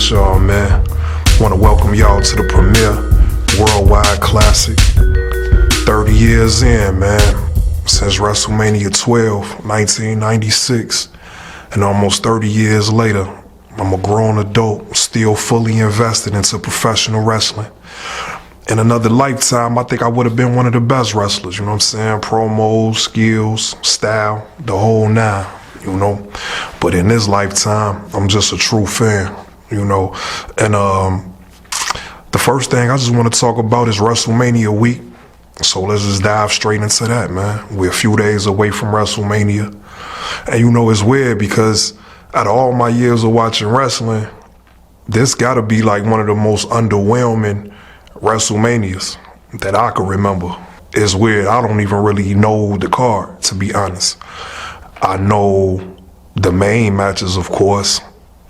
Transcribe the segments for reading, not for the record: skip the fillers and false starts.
with y'all, man. Want to welcome y'all to the premiere worldwide classic. 30 years in, man, since WrestleMania 12, 1996. And almost 30 years later, I'm a grown adult, still fully invested into professional wrestling. In another lifetime, I think I would have been one of the best wrestlers, you know what I'm saying? Promos, skills, style, the whole nine, you know? But in this lifetime, I'm just a true fan, you know? And the first thing I just want to talk about is WrestleMania week. So let's just dive straight into that, man. We're a few days away from WrestleMania. And you know, it's weird because out of all my years of watching wrestling, this gotta be like one of the most underwhelming WrestleManias that I can remember. It's weird. I don't even really know the card, to be honest. I know the main matches, of course.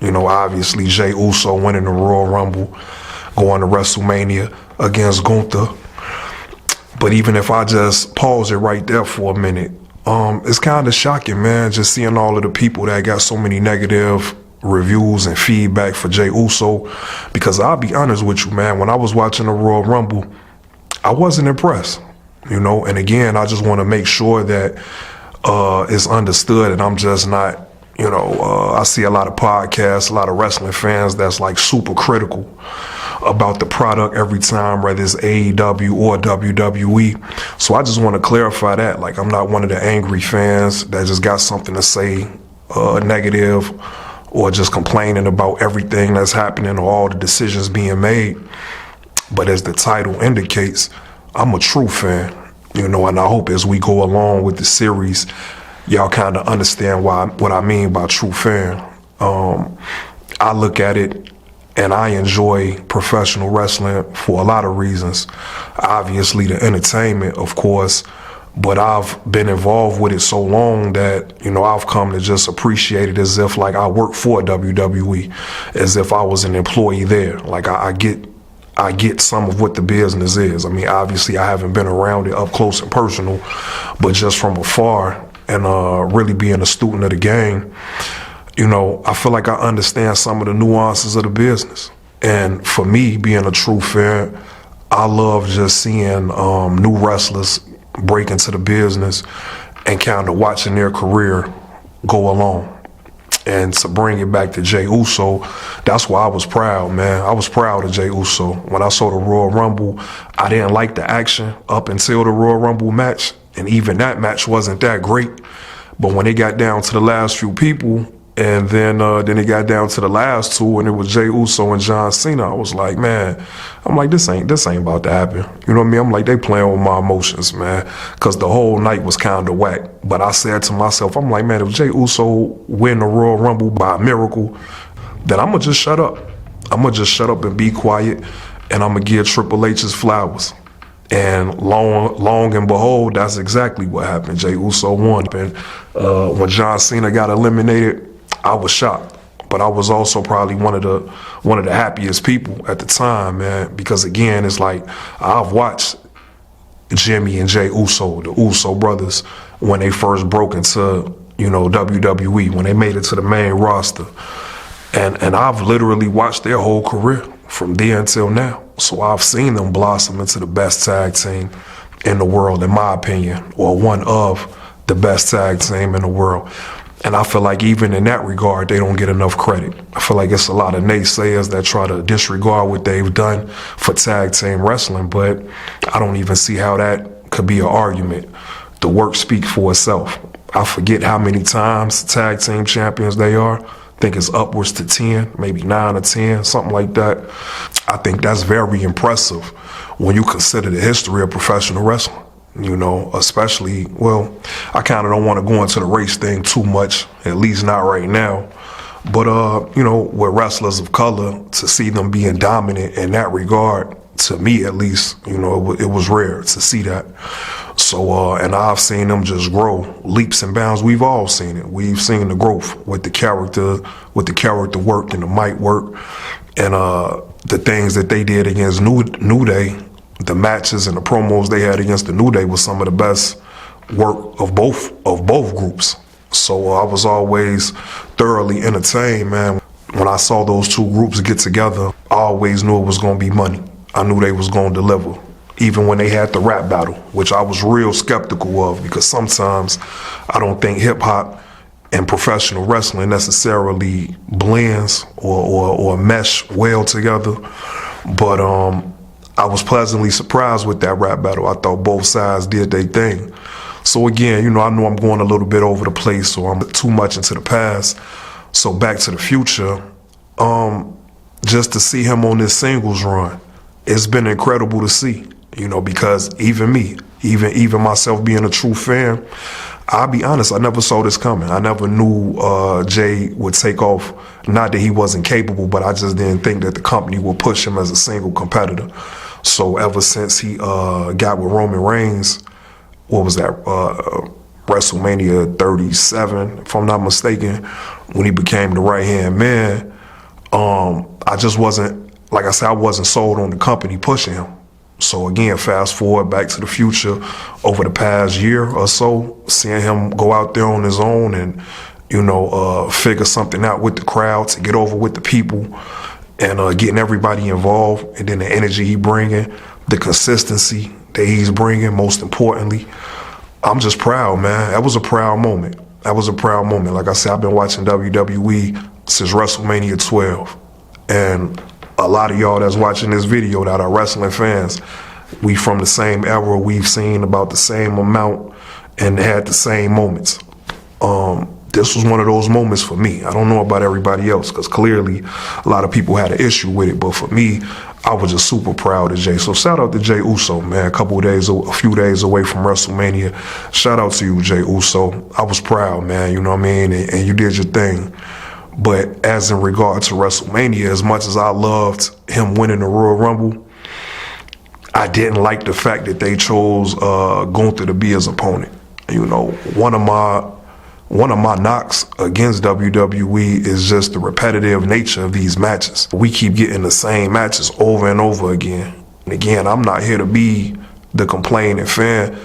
You know, obviously Jey Uso winning the Royal Rumble, going to WrestleMania against Gunther. But even if I just pause it right there for a minute, it's kind of shocking, man, just seeing all of the people that got so many negative reviews and feedback for Jey Uso. Because I'll be honest with you, man, when I was watching the Royal Rumble, I wasn't impressed, you know. And again, I just want to make sure that it's understood and I'm just not, you know, I see a lot of podcasts, a lot of wrestling fans that's like super critical about the product every time, whether it's AEW or WWE. So I just want to clarify that. Like, I'm not one of the angry fans that just got something to say negative or just complaining about everything that's happening or all the decisions being made. But as the title indicates, I'm a true fan, you know, and I hope as we go along with the series, y'all kind of understand what I mean by true fan. I look at it and I enjoy professional wrestling for a lot of reasons. Obviously the entertainment, of course, but I've been involved with it so long that, you know, I've come to just appreciate it as if like I work for WWE, as if I was an employee there. Like I get some of what the business is. I mean, obviously I haven't been around it up close and personal, but just from afar and really being a student of the game, you know, I feel like I understand some of the nuances of the business. And for me, being a true fan, I love just seeing new wrestlers break into the business and kind of watching their career go along. And to bring it back to Jey Uso, that's why I was proud, man. I was proud of Jey Uso. When I saw the Royal Rumble, I didn't like the action up until the Royal Rumble match. And even that match wasn't that great. But when it got down to the last few people, and then it got down to the last two, and it was Jey Uso and John Cena. I was like, man, I'm like, this ain't about to happen. You know what I mean? I'm like, they playing with my emotions, man, because the whole night was kind of whack. But I said to myself, I'm like, man, if Jey Uso win the Royal Rumble by a miracle, then I'm gonna just shut up. I'm gonna just shut up and be quiet, and I'm gonna give Triple H his flowers. And long and behold, that's exactly what happened. Jey Uso won. And when John Cena got eliminated, I was shocked, but I was also probably one of the happiest people at the time, man, because again, it's like I've watched Jimmy and Jey Uso, the Uso brothers, when they first broke into, you know, WWE, when they made it to the main roster, and I've literally watched their whole career from then until now. So I've seen them blossom into the best tag team in the world, in my opinion, or one of the best tag team in the world. And I feel like even in that regard, they don't get enough credit. I feel like it's a lot of naysayers that try to disregard what they've done for tag team wrestling, but I don't even see how that could be an argument. The work speaks for itself. I forget how many times tag team champions they are. I think it's upwards to 10, maybe 9 or 10, something like that. I think that's very impressive when you consider the history of professional wrestling. You know, especially, well, I kind of don't want to go into the race thing too much, at least not right now. But, you know, with wrestlers of color, to see them being dominant in that regard, to me at least, you know, it was rare to see that. So, and I've seen them just grow leaps and bounds. We've all seen it. We've seen the growth with the character work and the mic work, and the things that they did against New Day. The matches and the promos they had against the New Day was some of the best work of both groups. So I was always thoroughly entertained, man. when I saw those two groups get together, I always knew it was going to be money. I knew they was going to deliver. Even when they had the rap battle, which I was real skeptical of, because sometimes I don't think hip hop and professional wrestling necessarily blends or mesh well together. But I was pleasantly surprised with that rap battle. I thought both sides did their thing. So again, I know I'm going a little bit over the place, so I'm too much into the past. So back to the future, just to see him on this singles run, it's been incredible to see, because even me, even myself being a true fan, I'll be honest, I never saw this coming. I never knew Jay would take off. Not that he wasn't capable, but I just didn't think that the company would push him as a single competitor. So ever since he got with Roman Reigns, what was that, WrestleMania 37, if I'm not mistaken, when he became the right-hand man, I just wasn't, like I said, I wasn't sold on the company pushing him. So again, fast forward back to the future, over the past year or so, seeing him go out there on his own and, figure something out with the crowd to get over with the people and getting everybody involved, and then the energy he bringing, the consistency that he's bringing, most importantly. I'm just proud, man. That was a proud moment. Like I said, I've been watching WWE since WrestleMania 12. And a lot of y'all that's watching this video that are wrestling fans, we from the same era. We've seen about the same amount and had the same moments. This was one of those moments for me. I don't know about everybody else, because clearly a lot of people had an issue with it. But for me, I was just super proud of Jay. So shout out to Jay Uso, man. A few days away from WrestleMania. Shout out to you, Jay Uso. I was proud, man. You know what I mean? And you did your thing. But as in regard to WrestleMania, as much as I loved him winning the Royal Rumble, I didn't like the fact that they chose Gunther to be his opponent. One of my knocks against WWE is just the repetitive nature of these matches. We keep getting the same matches over and over again. And again, I'm not here to be the complaining fan.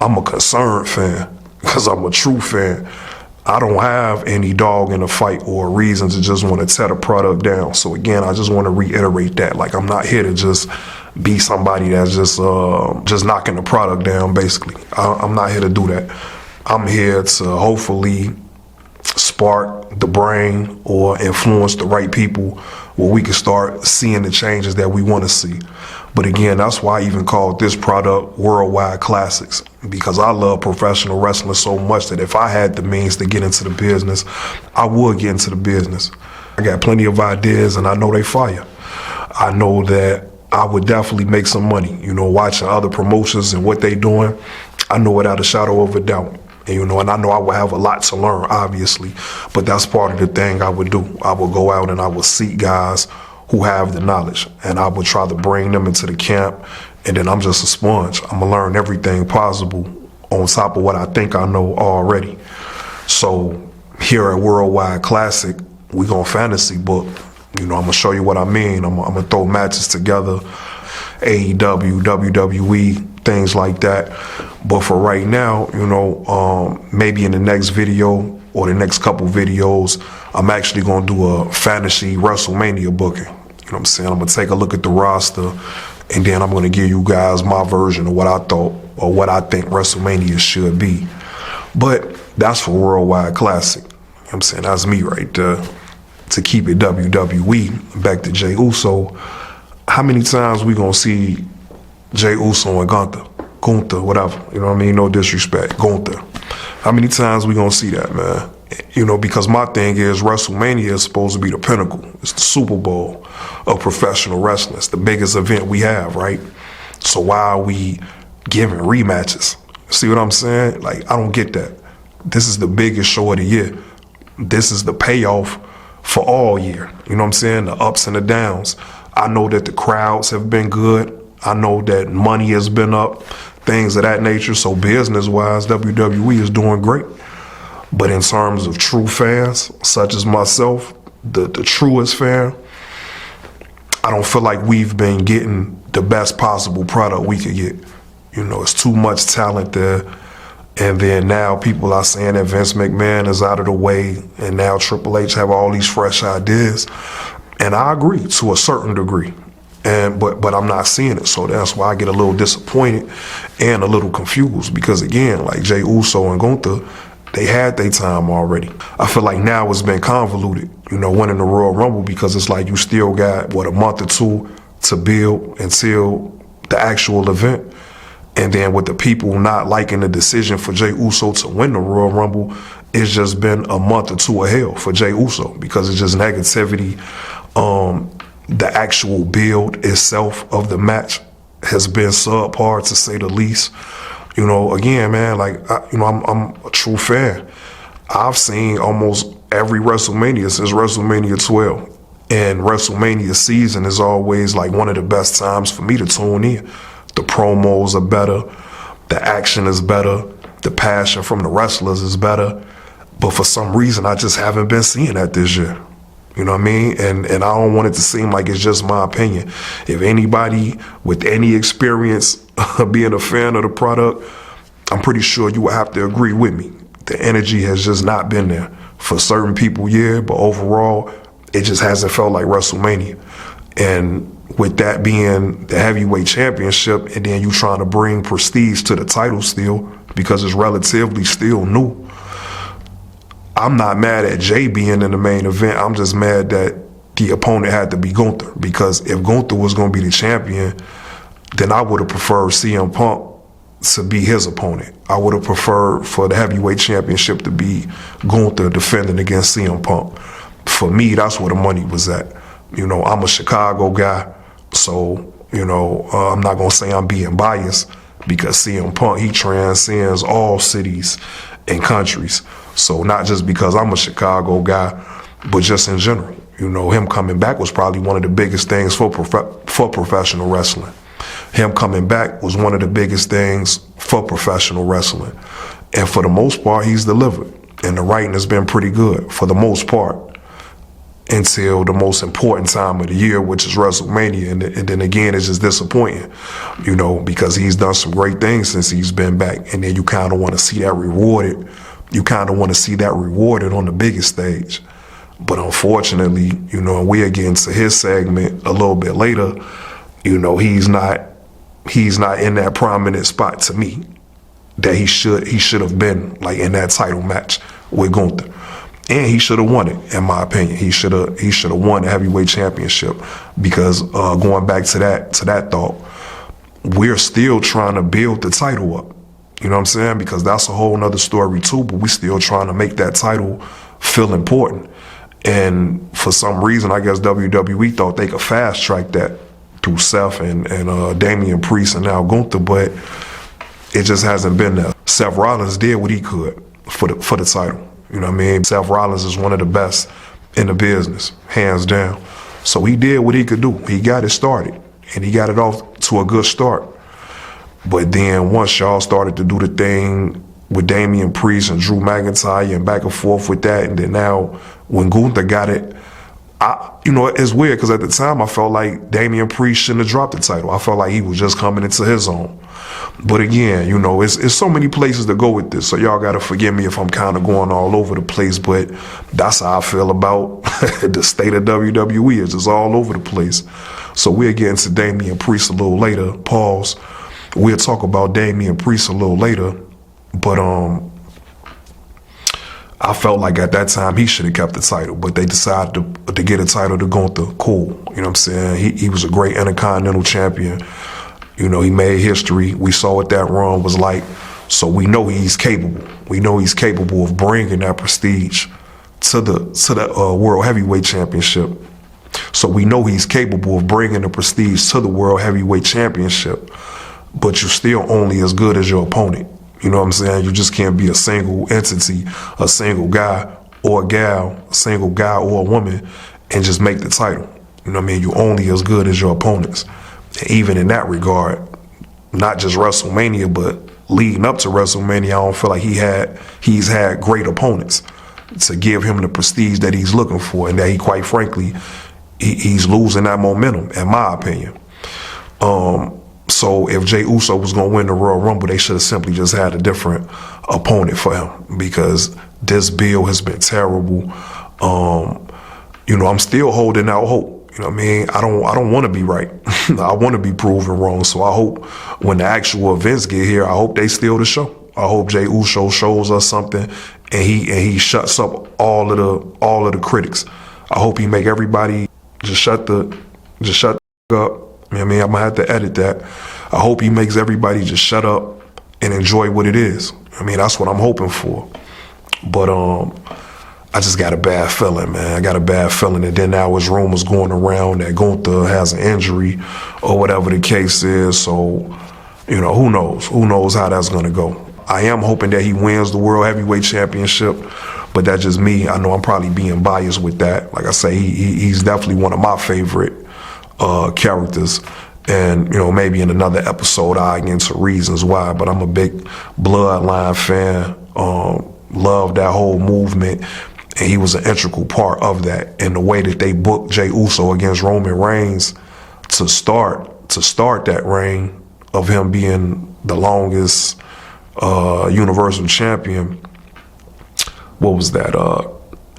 I'm a concerned fan, because I'm a true fan. I don't have any dog in the fight or a reason to just want to tear the product down. So again, I just want to reiterate that. Like, I'm not here to just be somebody that's just knocking the product down, basically. I'm not here to do that. I'm here to hopefully spark the brain or influence the right people where we can start seeing the changes that we want to see. But again, that's why I even called this product Worldwide Classics, because I love professional wrestling so much that if I had the means to get into the business, I would get into the business. I got plenty of ideas, and I know they fire. I know that I would definitely make some money, watching other promotions and what they doing. I know without a shadow of a doubt. And I know I would have a lot to learn, obviously, but that's part of the thing I would do. I would go out and I would seek guys who have the knowledge, and I would try to bring them into the camp, and then I'm just a sponge. I'm gonna learn everything possible on top of what I think I know already. So here at Worldwide Classic, we gonna fantasy book. I'm gonna show you what I mean. I'm gonna throw matches together, AEW, WWE, things like that. But for right now, maybe in the next video or the next couple videos, I'm actually going to do a fantasy WrestleMania booking. You know what I'm saying? I'm going to take a look at the roster, and then I'm going to give you guys my version of what I thought or what I think WrestleMania should be. But that's for Worldwide Classic. You know what I'm saying? That's me right there. To keep it WWE, back to Jay Uso. How many times we going to see Jay Uso and Gunther, whatever, no disrespect, Gunther. How many times we gonna see that, man? Because my thing is WrestleMania is supposed to be the pinnacle. It's the Super Bowl of professional wrestling. It's the biggest event we have, right? So why are we giving rematches? See what I'm saying? Like, I don't get that. This is the biggest show of the year. This is the payoff for all year. You know what I'm saying? The ups and the downs. I know that the crowds have been good. I know that money has been up, things of that nature. So business-wise, WWE is doing great. But in terms of true fans, such as myself, the truest fan, I don't feel like we've been getting the best possible product we could get. It's too much talent there. And then now people are saying that Vince McMahon is out of the way, and now Triple H have all these fresh ideas. And I agree to a certain degree. But I'm not seeing it, so that's why I get a little disappointed and a little confused, because again, like Jey Uso and Gunther, they had their time already. I feel like now it's been convoluted, winning the Royal Rumble, because it's like you still got, a month or two to build until the actual event. And then with the people not liking the decision for Jey Uso to win the Royal Rumble, it's just been a month or two of hell for Jey Uso, because it's just negativity. The actual build itself of the match has been subpar, to say the least. Again, man, like, I'm a true fan. I've seen almost every WrestleMania since WrestleMania 12. And WrestleMania season is always like one of the best times for me to tune in. The promos are better. The action is better. The passion from the wrestlers is better. But for some reason, I just haven't been seeing that this year. You know what I mean? And I don't want it to seem like it's just my opinion. If anybody with any experience being a fan of the product, I'm pretty sure you would have to agree with me. The energy has just not been there. For certain people, yeah, but overall, it just hasn't felt like WrestleMania. And with that being the heavyweight championship, and then you trying to bring prestige to the title still, because it's relatively still new. I'm not mad at Jey being in the main event. I'm just mad that the opponent had to be Gunther, because if Gunther was going to be the champion, then I would have preferred CM Punk to be his opponent. I would have preferred for the heavyweight championship to be Gunther defending against CM Punk. For me, that's where the money was at. I'm a Chicago guy, so, I'm not going to say I'm being biased, because CM Punk, he transcends all cities and countries. So not just because I'm a Chicago guy, but just in general. Him coming back was probably one of the biggest things for professional wrestling. Him coming back was one of the biggest things for professional wrestling. And for the most part, he's delivered. And the writing has been pretty good, for the most part, until the most important time of the year, which is WrestleMania. And then again, it's just disappointing, because he's done some great things since he's been back. And then you kind of want to see that rewarded. You kind of want to see that rewarded on the biggest stage. But unfortunately, and we'll get into his segment a little bit later, he's not in that prominent spot to me that he should have been, like, in that title match with Gunther. And he should have won it, in my opinion. He should have won the heavyweight championship, because going back to that thought, we're still trying to build the title up. You know what I'm saying? Because that's a whole nother story too, but we still trying to make that title feel important. And for some reason, I guess WWE thought they could fast track that through Seth and Damian Priest and now Gunther, but it just hasn't been there. Seth Rollins did what he could for the title. You know what I mean? Seth Rollins is one of the best in the business, hands down. So he did what he could do. He got it started, and he got it off to a good start. But then once y'all started to do the thing with Damian Priest and Drew McIntyre and back and forth with that, and then now when Gunther got it, it's weird, because at the time I felt like Damian Priest shouldn't have dropped the title. I felt like he was just coming into his own. But again, it's so many places to go with this, so y'all got to forgive me if I'm kind of going all over the place, but that's how I feel about the state of WWE. It's just all over the place. So we'll get into Damian Priest a little later. Pause. We'll talk about Damian Priest a little later, but I felt like at that time he should have kept the title, but they decided to get a title to Gunther. Cool. You know what I'm saying? He was a great Intercontinental champion. He made history. We saw what that run was like. So we know he's capable. We know he's capable of bringing that prestige to the World Heavyweight Championship. So we know he's capable of bringing the prestige to the World Heavyweight Championship. But you're still only as good as your opponent. You know what I'm saying? You just can't be a single entity, a single guy or a gal, a single guy or a woman, and just make the title. You know what I mean? You're only as good as your opponents. And even in that regard, not just WrestleMania, but leading up to WrestleMania, I don't feel like he's had great opponents to give him the prestige that he's looking for, and that he, quite frankly, he's losing that momentum, in my opinion. So if Jey Uso was going to win the Royal Rumble, they should have simply just had a different opponent for him, because this build has been terrible. I'm still holding out hope. You know what I mean? I don't want to be right. I want to be proven wrong. So I hope when the actual events get here, I hope they steal the show. I hope Jey Uso shows us something, and he shuts up all of the critics. I hope he make everybody just shut the up. You know what I mean? I'm gonna have to edit that. I hope he makes everybody just shut up and enjoy what it is. I mean, that's what I'm hoping for. But I just got a bad feeling, man. I got a bad feeling. And then now his rumors going around that Gunther has an injury or whatever the case is. So, who knows? Who knows how that's going to go? I am hoping that he wins the World Heavyweight Championship, but that's just me. I know I'm probably being biased with that. Like I say, he's definitely one of my favorite characters. And, maybe in another episode, I'll get into reasons why. But I'm a big Bloodline fan. Love that whole movement. And he was an integral part of that. And the way that they booked Jey Uso against Roman Reigns to start that reign of him being the longest Universal Champion. What was that?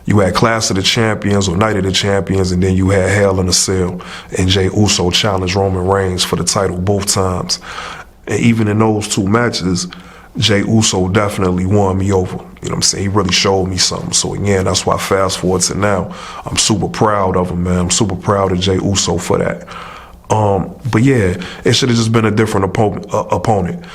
You had Clash of the Champions or Night of the Champions, and then you had Hell in a Cell. And Jey Uso challenged Roman Reigns for the title both times. And even in those two matches, Jey Uso definitely won me over. You know what I'm saying? He really showed me something. So again, that's why fast forward to now, I'm super proud of him, man. I'm super proud of Jey Uso for that. But yeah, it should have just been a different opponent.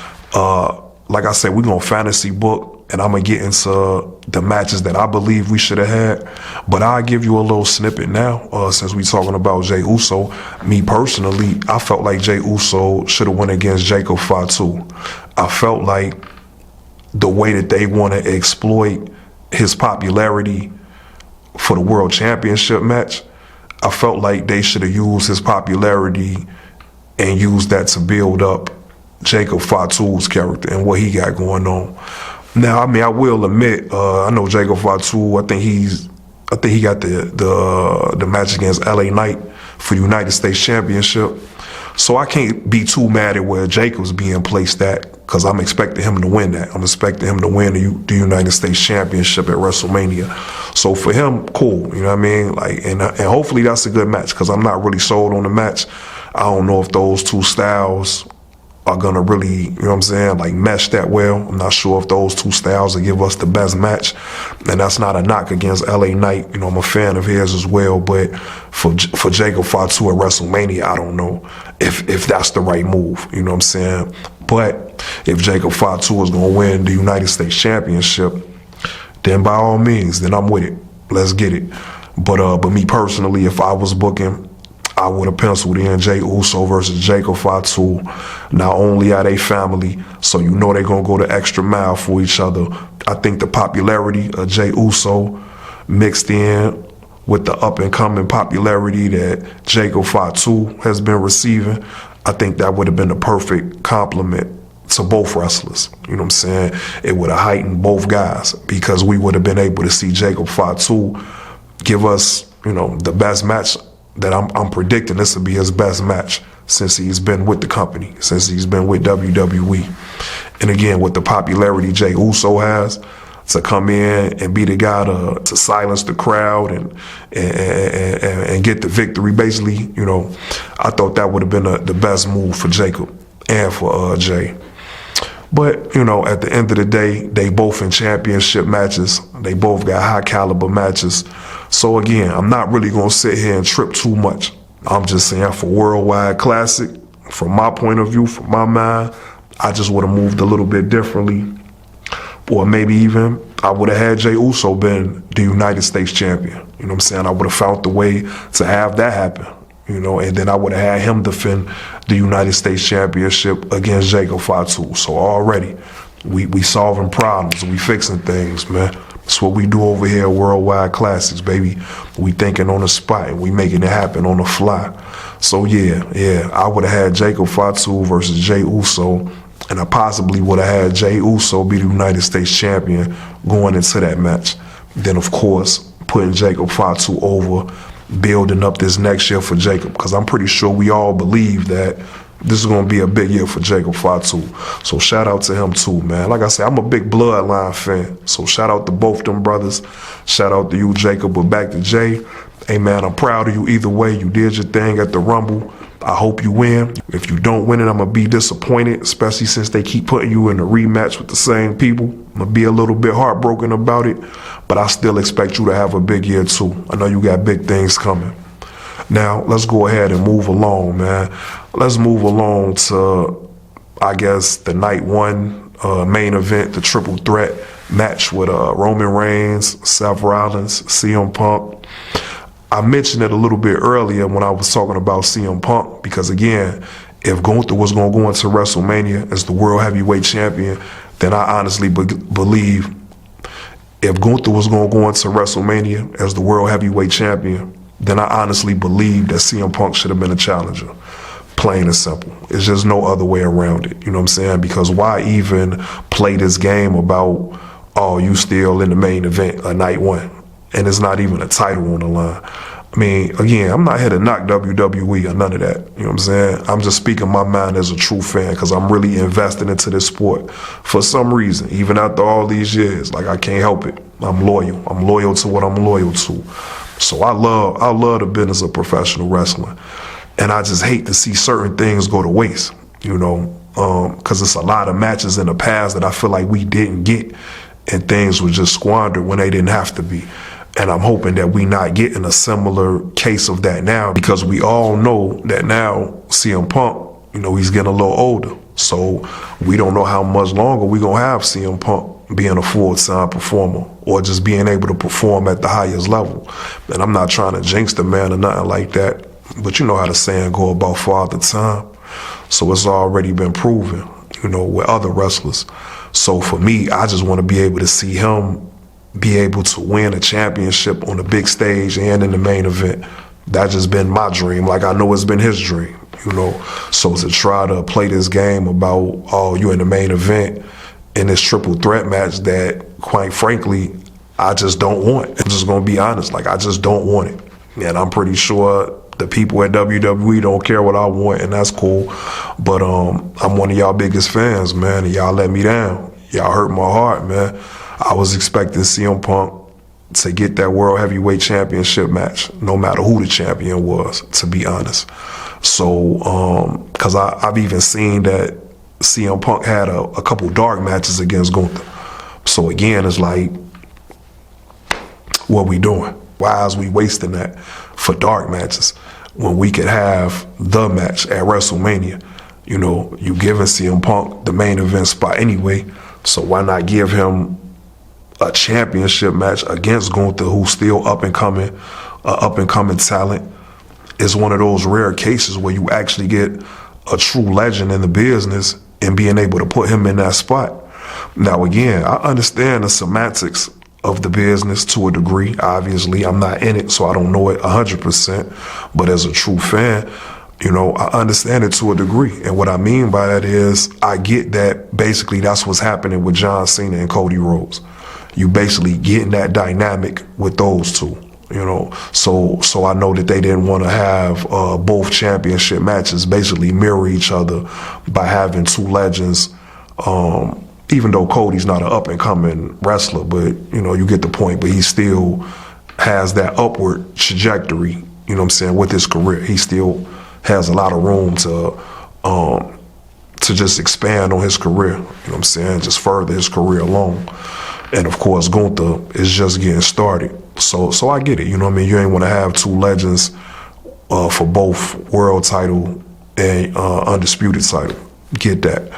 Like I said, we're going to fantasy book, and I'm going to get into the matches that I believe we should have had. But I'll give you a little snippet now, since we're talking about Jey Uso. Me personally, I felt like Jey Uso should have went against Jacob Fatu. I felt like the way that they want to exploit his popularity for the World Championship match, I felt like they should have used his popularity and used that to build up Jacob Fatu's character and what he got going on. Now, I mean, I will admit, I know Jacob Fatu. I think he got the match against LA Knight for the United States Championship. So I can't be too mad at where Jacob's being placed at, because I'm expecting him to win that. I'm expecting him to win the United States Championship at WrestleMania. So for him, cool. You know what I mean? Like, and hopefully that's a good match, because I'm not really sold on the match. I don't know if those two styles are gonna really, you know what I'm saying, like mesh that well. I'm not sure if those two styles will give us the best match. And that's not a knock against LA Knight. You know, I'm a fan of his as well. But for Jacob Fatu at WrestleMania, I don't know if that's the right move. You know what I'm saying? But if Jacob Fatu is gonna win the United States Championship, then by all means, then I'm with it. Let's get it. But me personally, if I was booking, I would have penciled in Jey Uso versus Jacob Fatu. Not only are they family, so you know they're going to go the extra mile for each other. I think the popularity of Jey Uso mixed in with the up-and-coming popularity that Jacob Fatu has been receiving, I think that would have been the perfect complement to both wrestlers. You know what I'm saying? It would have heightened both guys, because we would have been able to see Jacob Fatu give us, the best match that I'm predicting. This will be his best match since he's been with the company, since he's been with WWE. And again, with the popularity Jey Uso has, to come in and be the guy to silence the crowd and get the victory, basically, I thought that would have been the best move for Jacob and for Jey. But, at the end of the day, they both in championship matches. They both got high caliber matches. So again, I'm not really going to sit here and trip too much. I'm just saying, for Worldwide Classic, from my point of view, from my mind, I just would have moved a little bit differently. Or maybe even I would have had Jey Uso been the United States champion. You know what I'm saying? I would have found the way to have that happen. And then I would have had him defend the United States Championship against Jacob Fatu. So already, we solving problems, we fixing things, man. That's what we do over here at Worldwide Classics, baby. We thinking on the spot, and we making it happen on the fly. So yeah, I would have had Jacob Fatu versus Jey Uso, and I possibly would have had Jey Uso be the United States champion going into that match. Then, of course, putting Jacob Fatu over, building up this next year for Jacob, because I'm pretty sure we all believe that this is going to be a big year for Jacob Fatu. So shout out to him too, man. Like I said, I'm a big Bloodline fan. So shout out to both them brothers. Shout out to you, Jacob. But back to Jay. Hey, man, I'm proud of you either way. You did your thing at the Rumble. I hope you win. If you don't win it, I'm going to be disappointed, especially since they keep putting you in a rematch with the same people. I'm going to be a little bit heartbroken about it, but I still expect you to have a big year too. I know you got big things coming. Now, let's go ahead and move along, man. Let's move along to, I guess, the night one main event, the triple threat match with Roman Reigns, Seth Rollins, CM Punk. I mentioned it a little bit earlier when I was talking about CM Punk, because again, if Gunther was going to go into WrestleMania as the World Heavyweight Champion, then I honestly believe if Gunther was going to go into WrestleMania as the World Heavyweight Champion, then I honestly believe that CM Punk should have been a challenger. Plain and simple. It's just no other way around it. You know what I'm saying? Because why even play this game about, oh, you still in the main event of night one, and it's not even a title on the line? I mean, again, I'm not here to knock WWE or none of that. You know what I'm saying? I'm just speaking my mind as a true fan because I'm really invested into this sport for some reason. Even after all these years, like I can't help it. I'm loyal. I'm loyal to what I'm loyal to. So I love the business of professional wrestling. And I just hate to see certain things go to waste, you know, because it's a lot of matches in the past that I feel like we didn't get and things were just squandered when they didn't have to be. And I'm hoping that we not getting a similar case of that now, because we all know that now CM Punk, you know, he's getting a little older. So we don't know how much longer we're going to have CM Punk being a full-time performer or just being able to perform at the highest level. And I'm not trying to jinx the man or nothing like that, but you know how the saying go about Father Time. So it's already been proven, you know, with other wrestlers. So for me, I just want to be able to see him be able to win a championship on the big stage and in the main event. That's just been my dream. Like I know it's been his dream, you know. So to try to play this game about, oh, you in the main event in this triple threat match that, quite frankly, I just don't want. I'm just going to be honest. Like, I just don't want it. And I'm pretty sure the people at WWE don't care what I want, and that's cool. But I'm one of y'all biggest fans, man, and y'all let me down. Y'all hurt my heart, man. I was expecting CM Punk to get that World Heavyweight Championship match, no matter who the champion was, to be honest. So, because I've even seen that CM Punk had a couple dark matches against Gunther. So again, it's like, what we doing? Why is we wasting that for dark matches when we could have the match at WrestleMania? You know, you giving CM Punk the main event spot anyway, so why not give him a championship match against Gunther, who's still up and coming talent? It's one of those rare cases where you actually get a true legend in the business and being able to put him in that spot. Now, again, I understand the semantics of the business to a degree. Obviously, I'm not in it, so I don't know it 100%. But as a true fan, you know, I understand it to a degree. And what I mean by that is I get that basically that's what's happening with John Cena and Cody Rhodes. You basically getting that dynamic with those two, you know. So I know that they didn't want to have both championship matches basically mirror each other by having two legends. Even though Cody's not an up-and-coming wrestler, but, you know, you get the point. But he still has that upward trajectory, you know what I'm saying, with his career. He still has a lot of room to just expand on his career, you know what I'm saying, just further his career along. And, of course, Gunther is just getting started. So I get it, you know what I mean? You ain't want to have two legends for both world title and undisputed title. Get that.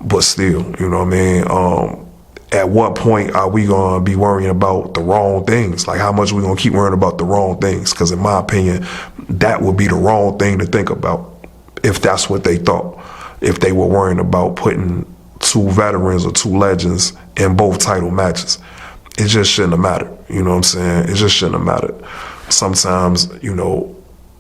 But still, you know what I mean? At what point are we going to be worrying about the wrong things? Like, how much are we going to keep worrying about the wrong things? Because in my opinion, that would be the wrong thing to think about if that's what they thought. If they were worrying about putting two veterans or two legends in both title matches. It just shouldn't have mattered. You know what I'm saying? It just shouldn't have mattered. Sometimes, you know,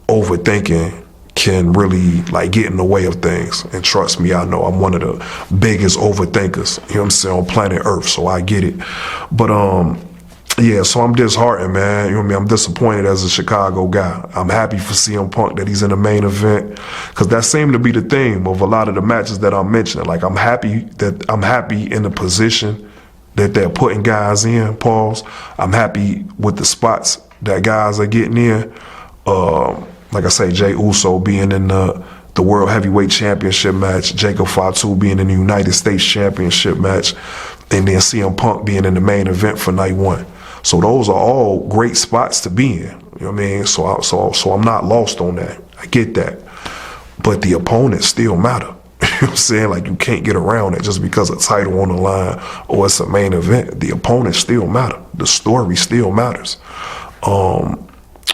overthinking can really like get in the way of things. And trust me, I know I'm one of the biggest overthinkers, you know what I'm saying, on planet Earth, so I get it. But Yeah, so I'm disheartened, man. You know what I mean? I'm disappointed as a Chicago guy. I'm happy for CM Punk that he's in the main event, because that seemed to be the theme of a lot of the matches that I'm mentioning. Like, I'm happy in the position that they're putting guys in, pause. I'm happy with the spots that guys are getting in. Like I say, Jey Uso being in the World Heavyweight Championship match, Jacob Fatu being in the United States Championship match, and then CM Punk being in the main event for night one. So those are all great spots to be in. You know what I mean? So I'm not lost on that. I get that. But the opponents still matter. You know what I'm saying? Like, you can't get around it just because a title on the line or it's a main event. The opponents still matter. The story still matters.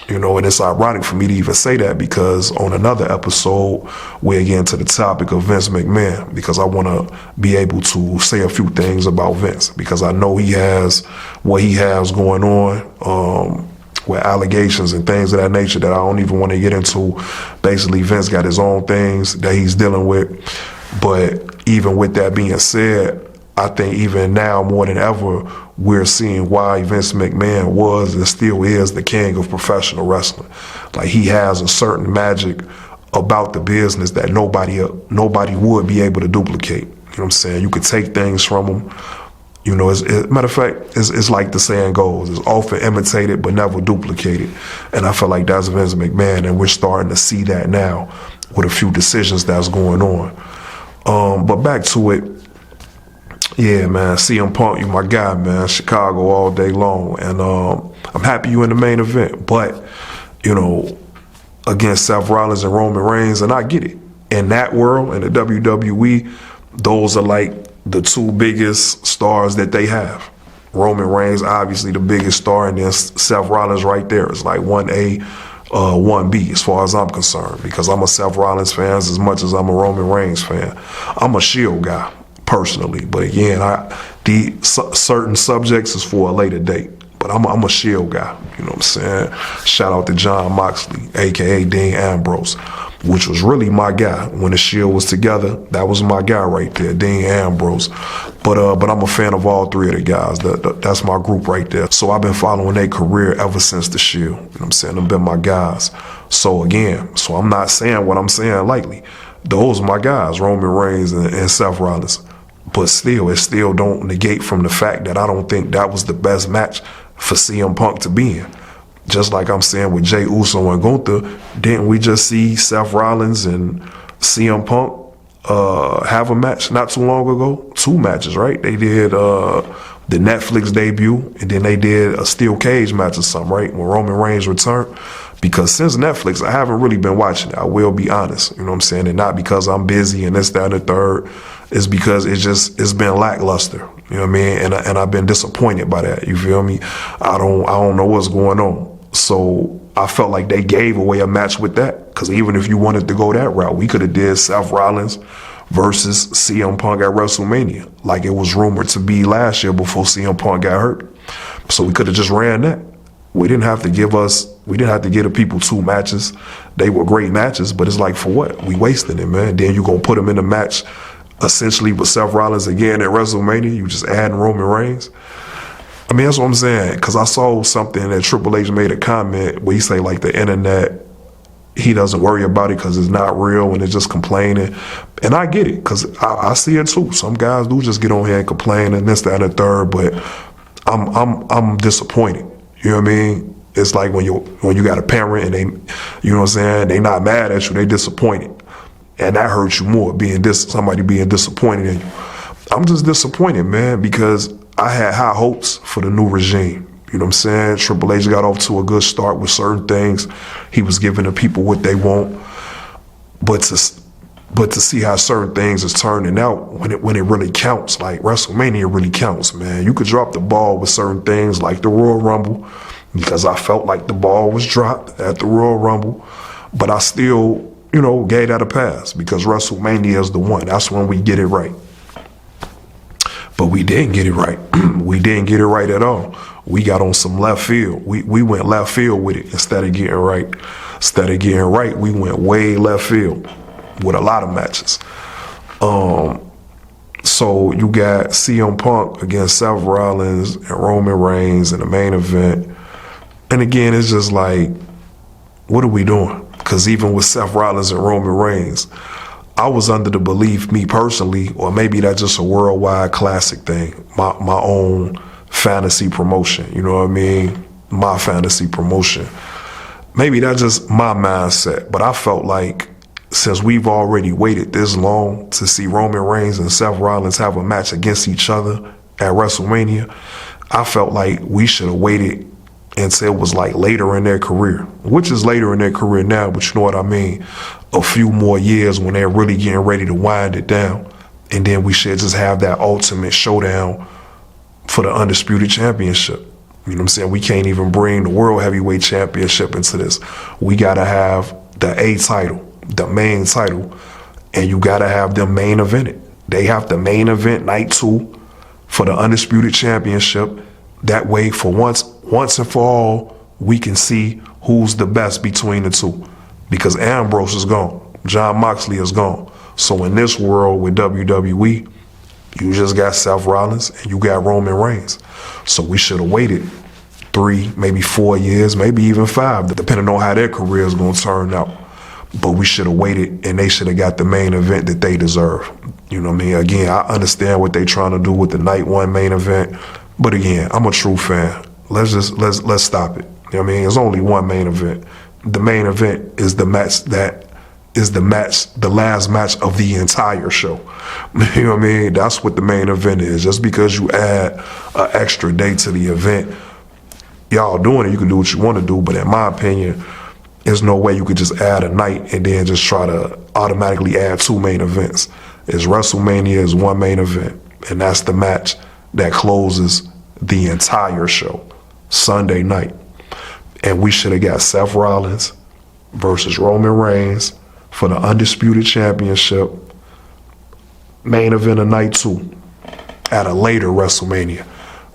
You know, and it's ironic for me to even say that, because on another episode, we're getting to the topic of Vince McMahon, because I want to be able to say a few things about Vince, because I know he has what he has going on with allegations and things of that nature that I don't even want to get into. Basically, Vince got his own things that he's dealing with. But even with that being said, I think even now more than ever, we're seeing why Vince McMahon was and still is the king of professional wrestling. Like, he has a certain magic about the business that nobody would be able to duplicate. You know what I'm saying? You could take things from him. You know, matter of fact, it's like the saying goes, it's often imitated but never duplicated. And I feel like that's Vince McMahon, and we're starting to see that now with a few decisions that's going on. But back to it. Yeah, man, CM Punk, you my guy, man. Chicago all day long. And I'm happy you in the main event. But, you know, against Seth Rollins and Roman Reigns, and I get it. In that world, in the WWE, those are like the two biggest stars that they have. Roman Reigns, obviously the biggest star, and then Seth Rollins right there. It's like 1A, 1B as far as I'm concerned, because I'm a Seth Rollins fan as much as I'm a Roman Reigns fan. I'm a Shield guy, personally, but again, certain subjects is for a later date. But I'm a Shield guy, you know what I'm saying? Shout out to John Moxley, aka Dean Ambrose, which was really my guy when the Shield was together. That was my guy right there, Dean Ambrose. But I'm a fan of all three of the guys. That's my group right there. So I've been following their career ever since the Shield. You know what I'm saying? They've been my guys. So again, I'm not saying what I'm saying lightly. Those are my guys, Roman Reigns and Seth Rollins. But it still don't negate from the fact that I don't think that was the best match for CM Punk to be in. Just like I'm saying with Jey Uso and Gunther, didn't we just see Seth Rollins and CM Punk have a match not too long ago? 2 matches, right? They did the Netflix debut, and then they did a steel cage match or something, right? When Roman Reigns returned. Because since Netflix, I haven't really been watching it. I will be honest. You know what I'm saying? And not because I'm busy and this, that, and the third. It's because it's been lackluster. You know what I mean? And I've been disappointed by that. You feel me? I don't know what's going on. So I felt like they gave away a match with that. Because even if you wanted to go that route, we could have did Seth Rollins versus CM Punk at WrestleMania, like it was rumored to be last year before CM Punk got hurt. So we could have just ran that. We didn't have to give the people 2 matches. They were great matches, but it's like, for what? We wasted it, man. Then you gonna put them in a match essentially with Seth Rollins again at WrestleMania. You just adding Roman Reigns. I mean, that's what I'm saying. Because I saw something that Triple H made a comment where he say, like, the internet, he doesn't worry about it because it's not real and it's just complaining. And I get it, because I see it too. Some guys do just get on here and complain and this, that, and the third. But I'm disappointed. You know what I mean? It's like when you got a parent and they, you know what I'm saying, they not mad at you, they disappointed. And that hurts you more, somebody being disappointed in you. I'm just disappointed, man, because I had high hopes for the new regime. You know what I'm saying? Triple H got off to a good start with certain things. He was giving the people what they want. But to see how certain things is turning out when it really counts, like WrestleMania really counts, man. You could drop the ball with certain things like the Royal Rumble, because I felt like the ball was dropped at the Royal Rumble, but I still, you know, gave that a pass because WrestleMania is the one. That's when we get it right. But we didn't get it right. We didn't get it right at all. We got on some left field. We went left field with it instead of getting right. Instead of getting right, we went way left field with a lot of matches. So you got CM Punk against Seth Rollins and Roman Reigns in the main event. And again, it's just like, what are we doing? Because even with Seth Rollins and Roman Reigns, I was under the belief, me personally, or maybe that's just a worldwide classic thing, my own fantasy promotion, you know what I mean? My fantasy promotion. Maybe that's just my mindset, but I felt like since we've already waited this long to see Roman Reigns and Seth Rollins have a match against each other at WrestleMania, I felt like we should have waited until it was like later in their career, which is later in their career now, but you know what I mean? A few more years when they're really getting ready to wind it down. And then we should just have that ultimate showdown for the Undisputed Championship. You know what I'm saying? We can't even bring the World Heavyweight Championship into this. We got to have the A title, the main title, and you got to have them main evented. They have the main event night 2 for the Undisputed Championship. That way, for once and for all, we can see who's the best between the two. Because Ambrose is gone. Jon Moxley is gone. So in this world with WWE, you just got Seth Rollins and you got Roman Reigns. So we should have waited 3, maybe 4 years, maybe even 5, depending on how their career is going to turn out. But we should have waited and they should have got the main event that they deserve. You know what I mean? Again, I understand what they're trying to do with the night 1 main event. But again, I'm a true fan. Let's stop it. You know what I mean? There's only one main event. The main event is the match the last match of the entire show. You know what I mean? That's what the main event is. Just because you add an extra day to the event, y'all doing it, you can do what you want to do. But in my opinion, there's no way you could just add a night and then just try to automatically add 2 main events. WrestleMania is 1 main event, and that's the match that closes the entire show, Sunday night. And we should have got Seth Rollins versus Roman Reigns for the Undisputed Championship, main event of night 2 at a later WrestleMania.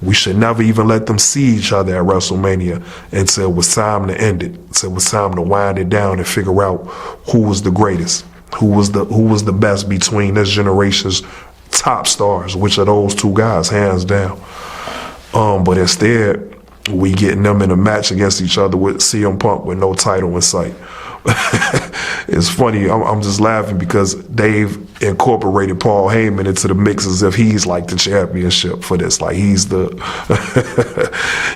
We should never even let them see each other at WrestleMania until it was time to end it, until it was time to wind it down and figure out who was the greatest, who was the best between this generation's top stars, which are those 2 guys, hands down. But instead, we getting them in a match against each other with CM Punk with no title in sight. It's funny, I'm just laughing because they've incorporated Paul Heyman into the mix as if he's like the championship for this. Like he's the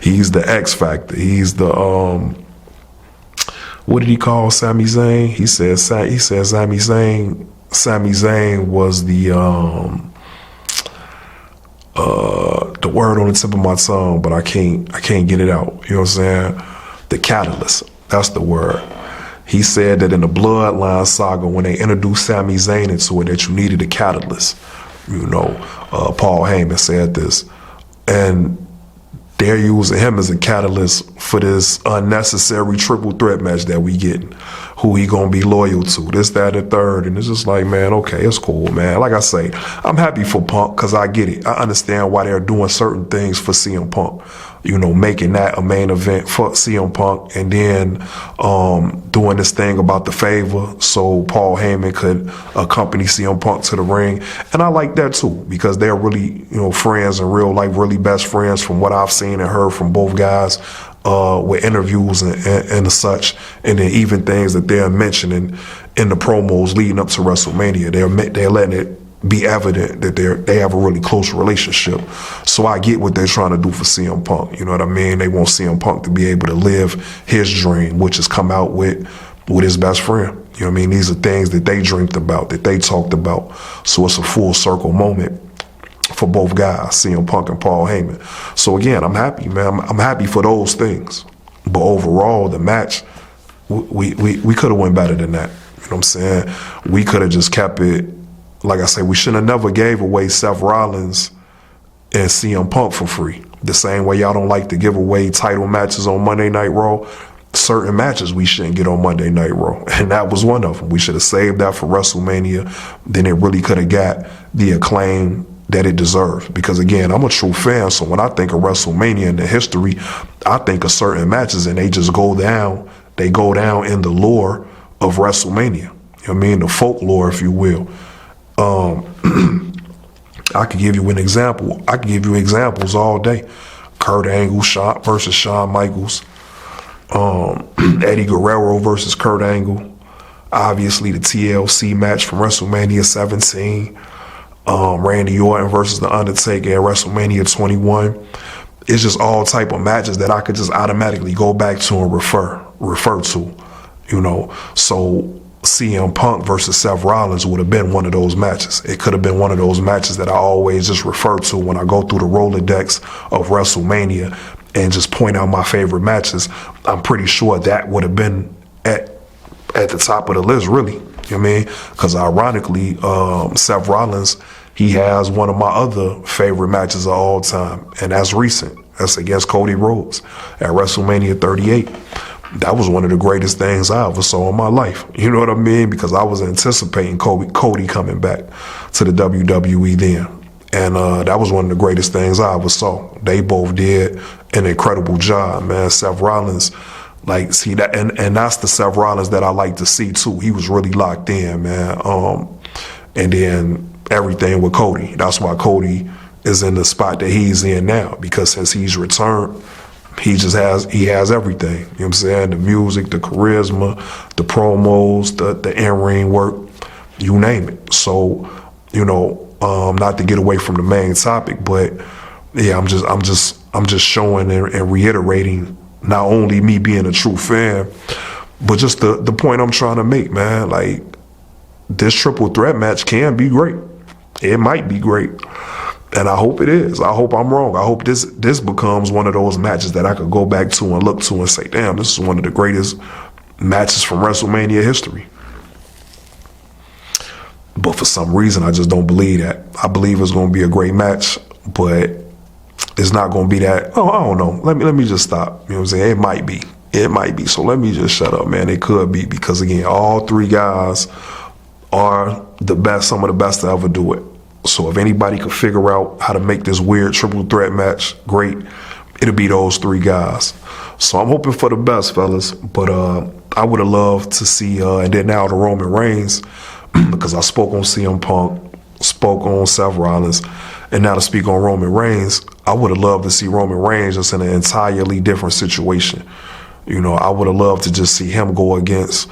he's the X Factor. He's the what did he call Sami Zayn? He said Sami Zayn was the word on the tip of my tongue, but I can't get it out. You know what I'm saying? The catalyst. That's the word. He said that in the Bloodline saga, when they introduced Sami Zayn into it, that you needed a catalyst. You know, Paul Heyman said this. And they're using him as a catalyst for this unnecessary triple threat match that we getting. Who he gonna be loyal to, this, that, and third. And it's just like, man, okay, it's cool, man. Like I say, I'm happy for Punk because I get it. I understand why they're doing certain things for CM Punk. You know, making that a main event for CM Punk and then doing this thing about the favor so Paul Heyman could accompany CM Punk to the ring. And I like that too because they're really, you know, friends in real life, really best friends from what I've seen and heard from both guys. With interviews and such, and then even things that they're mentioning in the promos leading up to WrestleMania, they're letting it be evident that they have a really close relationship. So I get what they're trying to do for CM Punk. You know what I mean? They want CM Punk to be able to live his dream, which is come out with his best friend. You know what I mean? These are things that they dreamed about, that they talked about. So it's a full circle moment for both guys, CM Punk and Paul Heyman. So again, I'm happy, man. I'm happy for those things. But overall, the match, we could have went better than that. You know what I'm saying? We could have just kept it. Like I say, we should have never gave away Seth Rollins and CM Punk for free. The same way y'all don't like to give away title matches on Monday Night Raw. Certain matches we shouldn't get on Monday Night Raw. And that was one of them. We should have saved that for WrestleMania. Then it really could have got the acclaim that it deserved. Because again, I'm a true fan, so when I think of WrestleMania and the history, I think of certain matches and they just go down in the lore of WrestleMania. You know what I mean? The folklore, if you will. I could give you an example. I could give you examples all day. Kurt Angle versus Shawn Michaels. Eddie Guerrero versus Kurt Angle. Obviously, the TLC match from WrestleMania 17. Randy Orton versus The Undertaker at WrestleMania 21. It's just all type of matches that I could just automatically go back to and refer to, you know. So CM Punk versus Seth Rollins would have been one of those matches. It could have been one of those matches that I always just refer to when I go through the Rolodex of WrestleMania and just point out my favorite matches. I'm pretty sure that would have been at the top of the list, really. You know what I mean? Because ironically, Seth Rollins, he has one of my other favorite matches of all time, and that's recent. That's against Cody Rhodes at WrestleMania 38. That was one of the greatest things I ever saw in my life. You know what I mean? Because I was anticipating Cody coming back to the WWE then. And that was one of the greatest things I ever saw. They both did an incredible job, man. Seth Rollins, like, see that, and that's the Seth Rollins that I like to see too. He was really locked in, man. And then everything with Cody. That's why Cody is in the spot that he's in now, because since he's returned, he has everything. You know what I'm saying? The music, the charisma, the promos, the in-ring work, you name it. So, you know, not to get away from the main topic, but yeah, I'm just showing and reiterating not only me being a true fan, but just the point I'm trying to make, man. Like, this triple threat match can be great. It might be great. And I hope it is. I hope I'm wrong. I hope this becomes one of those matches that I could go back to and look to and say, damn, this is one of the greatest matches from WrestleMania history. But for some reason, I just don't believe that. I believe it's going to be a great match, but it's not going to be that. Oh, I don't know. Let me just stop. You know what I'm saying? It might be. It might be. So let me just shut up, man. It could be, because again, all three guys are the best, some of the best to ever do it. So if anybody could figure out how to make this weird triple threat match great, it'll be those three guys. So I'm hoping for the best, fellas. But I would have loved to see, and then now the Roman Reigns, because I spoke on CM Punk, spoke on Seth Rollins, and now to speak on Roman Reigns, I would have loved to see Roman Reigns just in an entirely different situation. You know, I would have loved to just see him go against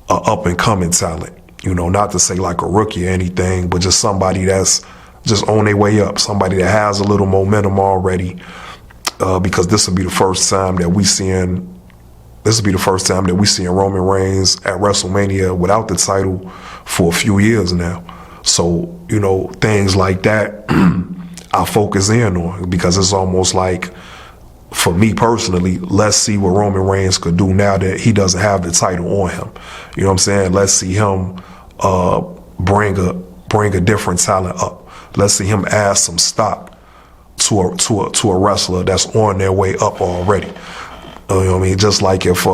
an up-and-coming talent. You know, not to say like a rookie or anything, but just somebody that's just on their way up, somebody that has a little momentum already, because this will be the first time that we seeing Roman Reigns at WrestleMania without the title for a few years now. So, you know, things like that I focus in on, because it's almost like, for me personally, let's see what Roman Reigns could do now that he doesn't have the title on him. You know what I'm saying? Let's see him bring a different talent up. Let's see him add some stock to a wrestler that's on their way up already. You know what I mean? Just like if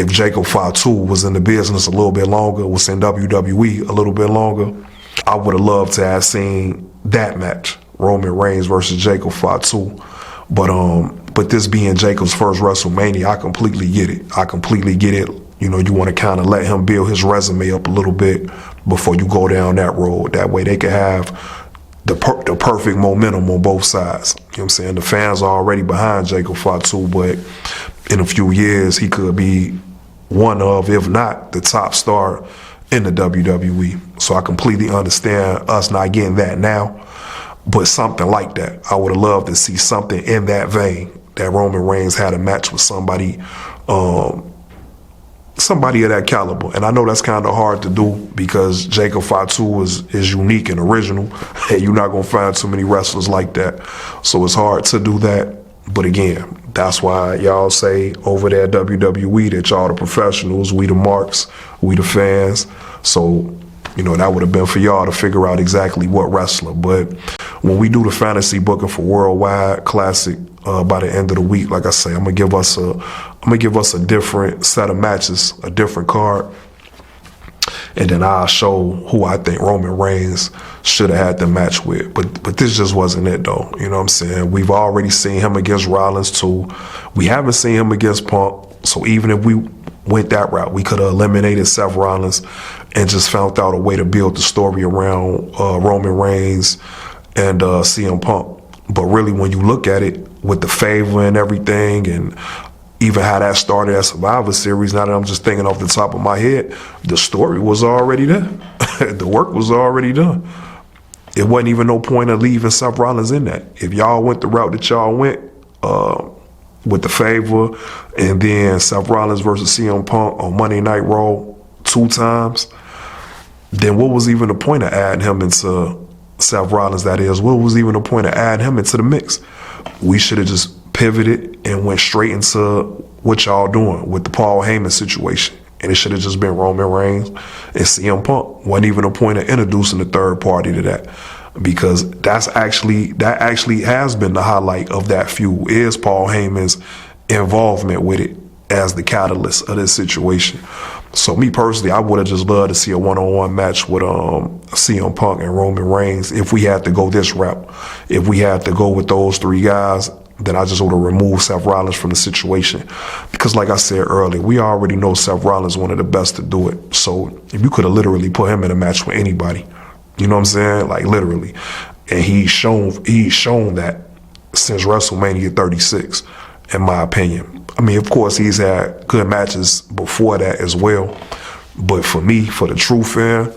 Jacob Fatu was in the business a little bit longer, was in WWE a little bit longer, I would have loved to have seen that match, Roman Reigns versus Jacob Fatu. But this being Jacob's first WrestleMania, I completely get it. You know, you want to kind of let him build his resume up a little bit before you go down that road. That way they can have the perfect momentum on both sides. You know what I'm saying? The fans are already behind Jacob Fatu, but in a few years, he could be one of, if not the top star in the WWE. So I completely understand us not getting that now, but something like that. I would have loved to see something in that vein, that Roman Reigns had a match with somebody of that caliber. And I know that's kind of hard to do, because Jacob Fatu is unique and original, and you're not going to find too many wrestlers like that. So it's hard to do that. But again, that's why y'all say over there at WWE that y'all the professionals, we the marks, we the fans. So, you know, that would have been for y'all to figure out exactly what wrestler. But when we do the fantasy booking for Worldwide Classic by the end of the week, like I say, I'm gonna give us a different set of matches, a different card, and then I'll show who I think Roman Reigns should have had the match with. But this just wasn't it, though. You know what I'm saying? We've already seen him against Rollins too. We haven't seen him against Punk. So even if we went that route, we could have eliminated Seth Rollins and just found out a way to build the story around Roman Reigns and CM Punk. But really, when you look at it with the favor and everything, and even how that started at Survivor Series, now that I'm just thinking off the top of my head, the story was already there. The work was already done. It wasn't even no point of leaving Seth Rollins in that. If y'all went the route that y'all went with the favor, and then Seth Rollins versus CM Punk on Monday Night Raw 2 times, then what was even the point of adding him into Seth Rollins, that is? What was even the point of adding him into the mix? We should have just pivoted and went straight into what y'all doing with the Paul Heyman situation. And it should have just been Roman Reigns and CM Punk. Wasn't even a point of introducing the third party to that. Because that actually has been the highlight of that feud, is Paul Heyman's involvement with it as the catalyst of this situation. So me personally, I would have just loved to see a one-on-one match with CM Punk and Roman Reigns if we had to go this route. If we had to go with those 3 guys, then I just would have removed Seth Rollins from the situation. Because like I said earlier, we already know Seth Rollins is one of the best to do it. So if you could have literally put him in a match with anybody, you know what I'm saying? Like literally. And he's shown that since WrestleMania 36, in my opinion. I mean, of course, he's had good matches before that as well. But for me, for the true fan,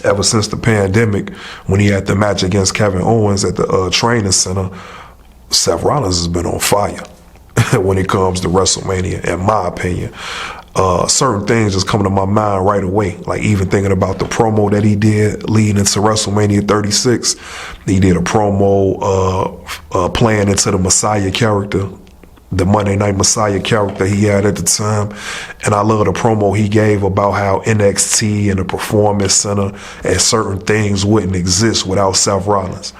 ever since the pandemic, when he had the match against Kevin Owens at the training center, Seth Rollins has been on fire when it comes to WrestleMania, in my opinion. Certain things just come to my mind right away. Like even thinking about the promo that he did leading into WrestleMania 36. He did a promo playing into the Messiah character, the Monday Night Messiah character he had at the time. And I love the promo he gave about how NXT and the Performance Center and certain things wouldn't exist without Seth Rollins.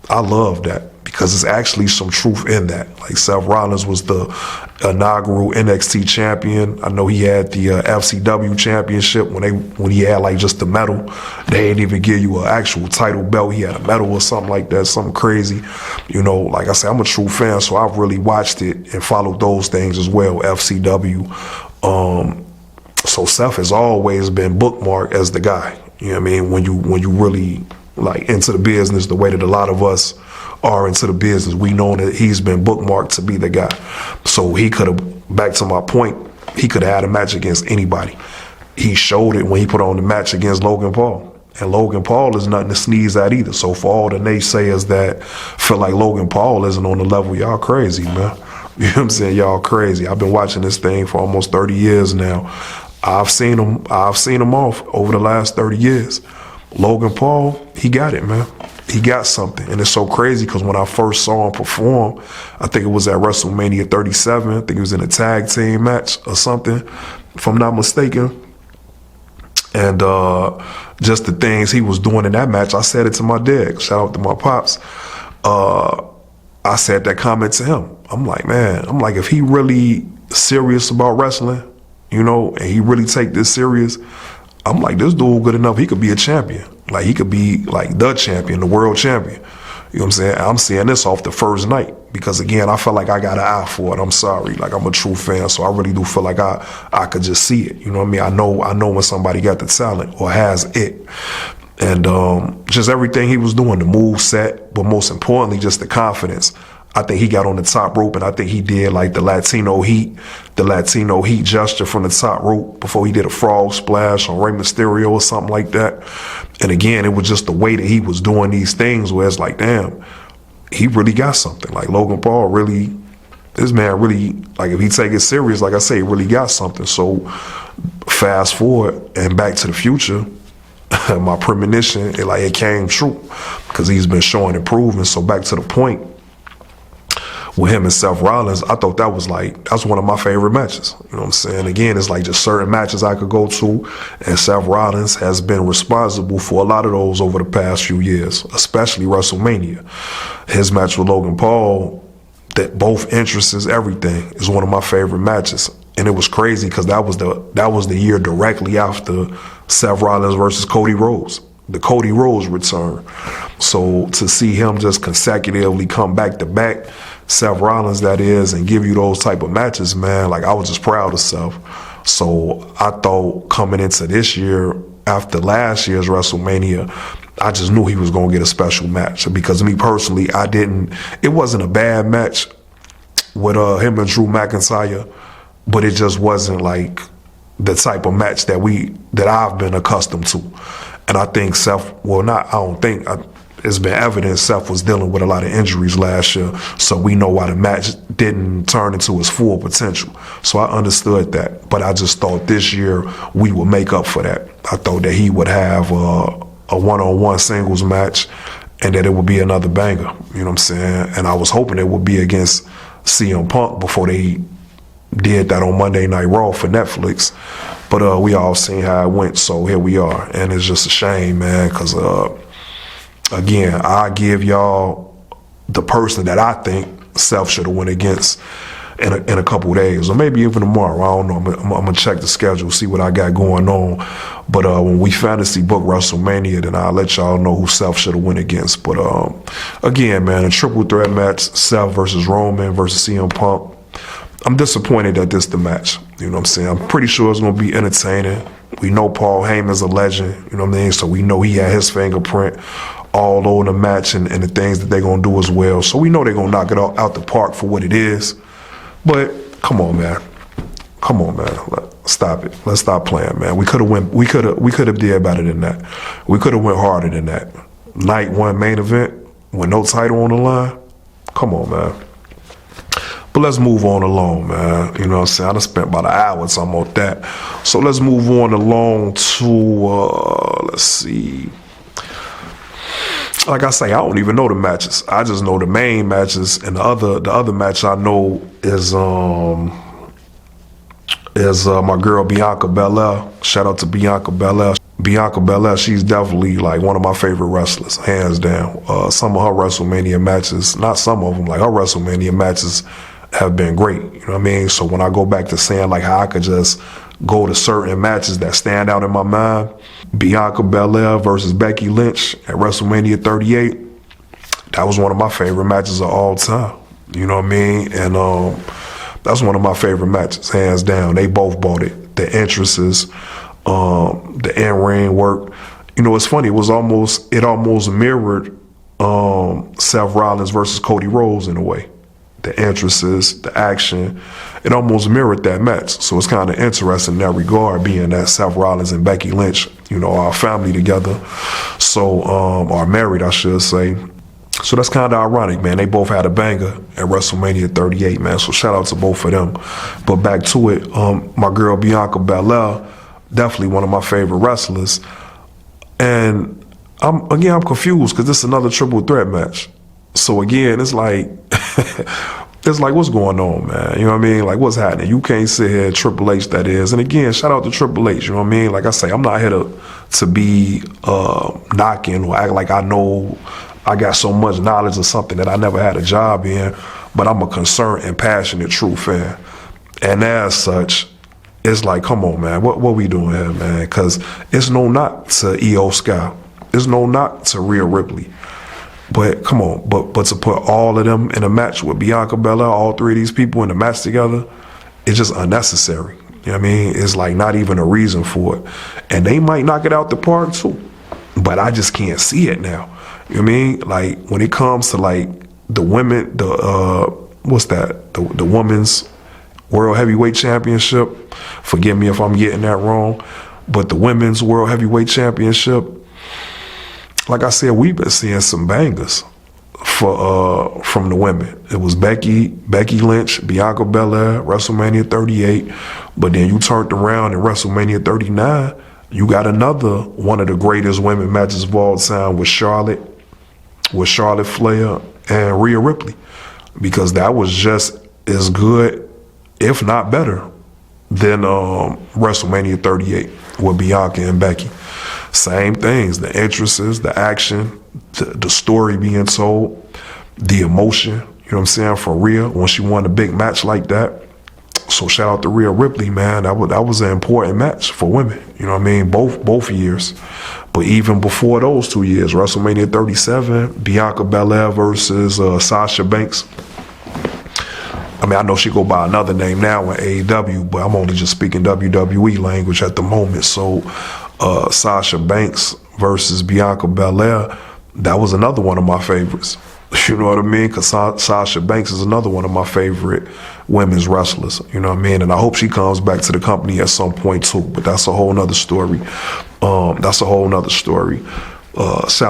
I love that, because there's actually some truth in that. Like Seth Rollins was the inaugural NXT champion. I know he had the FCW championship when he had like just the medal. They didn't even give you an actual title belt. He had a medal or something like that, something crazy. You know, like I said, I'm a true fan, so I've really watched it and followed those things as well, FCW. So Seth has always been bookmarked as the guy. You know what I mean? When you really like into the business, the way that a lot of us are into the business, we know that he's been bookmarked to be the guy. So he could have, back to my point, he could have had a match against anybody. He showed it when he put on the match against Logan Paul. And Logan Paul is nothing to sneeze at either. So for all the naysayers that feel like Logan Paul isn't on the level, y'all crazy, man. You know what I'm saying? Y'all crazy. I've been watching this thing for almost 30 years now. I've seen him off over the last 30 years. Logan Paul, he got it, man. He got something. And it's so crazy because when I first saw him perform, I think it was at WrestleMania 37. I think it was in a tag team match or something, if I'm not mistaken. And just the things he was doing in that match, I said it to my dad. Shout out to my pops. I said that comment to him. I'm like, if he really serious about wrestling, you know, and he really take this serious, I'm like, this dude good enough. He could be a champion. Like, he could be like the champion, the world champion. You know what I'm saying? I'm seeing this off the first night because, again, I felt like I got an eye for it. I'm sorry. Like, I'm a true fan, so I really do feel like I could just see it. You know what I mean? I know when somebody got the talent or has it. And just everything he was doing, the move set, but most importantly, just the confidence. I think he got on the top rope, and I think he did like the Latino heat gesture from the top rope before he did a frog splash on Rey Mysterio or something like that. And again, it was just the way that he was doing these things where it's like, damn, he really got something. Like Logan Paul really, this man really, like if he take it serious, like I say, he really got something. So fast forward and Back to the Future, my premonition, it came true because he's been showing improvement. So back to the point, with him and Seth Rollins, I thought that's one of my favorite matches. You know what I'm saying? Again, it's like just certain matches I could go to, and Seth Rollins has been responsible for a lot of those over the past few years, especially WrestleMania. His match with Logan Paul, that both interests, everything, is one of my favorite matches. And it was crazy because that was the year directly after Seth Rollins versus Cody Rhodes, the Cody Rhodes return. So to see him just consecutively come back to back, Seth Rollins that is, and give you those type of matches, man, like I was just proud of Seth. So I thought coming into this year, after last year's WrestleMania, I just knew he was going to get a special match. Because me personally, it wasn't a bad match with him and Drew McIntyre, but it just wasn't like the type of match that I've been accustomed to. And I think it's been evident Seth was dealing with a lot of injuries last year, so we know why the match didn't turn into its full potential. So I understood that, but I just thought this year we would make up for that. I thought that he would have a one-on-one singles match and that it would be another banger, you know what I'm saying? And I was hoping it would be against CM Punk before they did that on Monday Night Raw for Netflix. But we all seen how it went, so here we are. And it's just a shame, man, because, again, I give y'all the person that I think Seth should have went against in a couple of days, or maybe even tomorrow. I don't know. I'm going to check the schedule, see what I got going on. But when we fantasy book WrestleMania, then I'll let y'all know who Seth should have went against. But again, man, a triple threat match, Seth versus Roman versus CM Punk. I'm disappointed that this the match. You know what I'm saying? I'm pretty sure it's going to be entertaining. We know Paul Heyman's a legend, you know what I mean? So we know he had his fingerprint all over the match and the things that they're going to do as well. So we know they're going to knock it out the park for what it is. But come on, man. Come on, man. Stop it. Let's stop playing, man. We could have did better than that. We could have went harder than that. Night one main event with no title on the line. Come on, man. But let's move on along, man. You know what I'm saying? I done spent about an hour talking about that. So let's move on along to, let's see. Like I say, I don't even know the matches. I just know the main matches, and the other match I know is my girl Bianca Belair. Shout out to Bianca Belair. Bianca Belair, she's definitely like one of my favorite wrestlers, hands down. Some of her WrestleMania matches, not some of them, like her WrestleMania matches have been great. You know what I mean? So when I go back to saying like how I could just go to certain matches that stand out in my mind, Bianca Belair versus Becky Lynch at WrestleMania 38, that was one of my favorite matches of all time. You know what I mean? And that's one of my favorite matches, hands down. They both bought it. The entrances, the in-ring work. You know, it's funny. It almost mirrored Seth Rollins versus Cody Rhodes in a way. The entrances, the action, it almost mirrored that match. So it's kind of interesting in that regard, being that Seth Rollins and Becky Lynch, you know, are family together. So, are married, I should say. So that's kind of ironic, man. They both had a banger at WrestleMania 38, man. So shout out to both of them. But back to it, my girl Bianca Belair, definitely one of my favorite wrestlers. And I'm confused because this is another triple threat match. So again, it's like, what's going on, man? You know what I mean? Like, what's happening? You can't sit here, Triple H, that is. And again, shout out to Triple H, you know what I mean? Like I say, I'm not here to be knocking or act like I know I got so much knowledge of something that I never had a job in, but I'm a concerned and passionate true fan. And as such, it's like, come on, man, what we doing here, man? Because it's no knock to Io Sky. It's no knock to Rhea Ripley. But come on, but to put all of them in a match with Bianca Belair, all three of these people in a match together, it's just unnecessary. You know what I mean? It's like not even a reason for it. And they might knock it out the park too, but I just can't see it now. You know what I mean? Like when it comes to like the women, the women's World Heavyweight Championship, forgive me if I'm getting that wrong, but the women's World Heavyweight Championship, like I said, we've been seeing some bangers from the women. It was Becky Lynch, Bianca Belair, WrestleMania 38, but then you turned around in WrestleMania 39, you got another one of the greatest women matches of all time with Charlotte Flair and Rhea Ripley, because that was just as good, if not better, than WrestleMania 38 with Bianca and Becky. Same things, the entrances, the action, the story being told, the emotion, you know what I'm saying, for Rhea when she won a big match like that. So shout out to Rhea Ripley, man. That was an important match for women, you know what I mean, both years. But even before those 2 years, WrestleMania 37, Bianca Belair versus Sasha Banks. I mean, I know she go by another name now in AEW, but I'm only just speaking WWE language at the moment. So Sasha Banks versus Bianca Belair, that was another one of my favorites. You know what I mean? Because Sasha Banks is another one of my favorite women's wrestlers. You know what I mean? And I hope she comes back to the company at some point too. But that's a whole nother story. Shout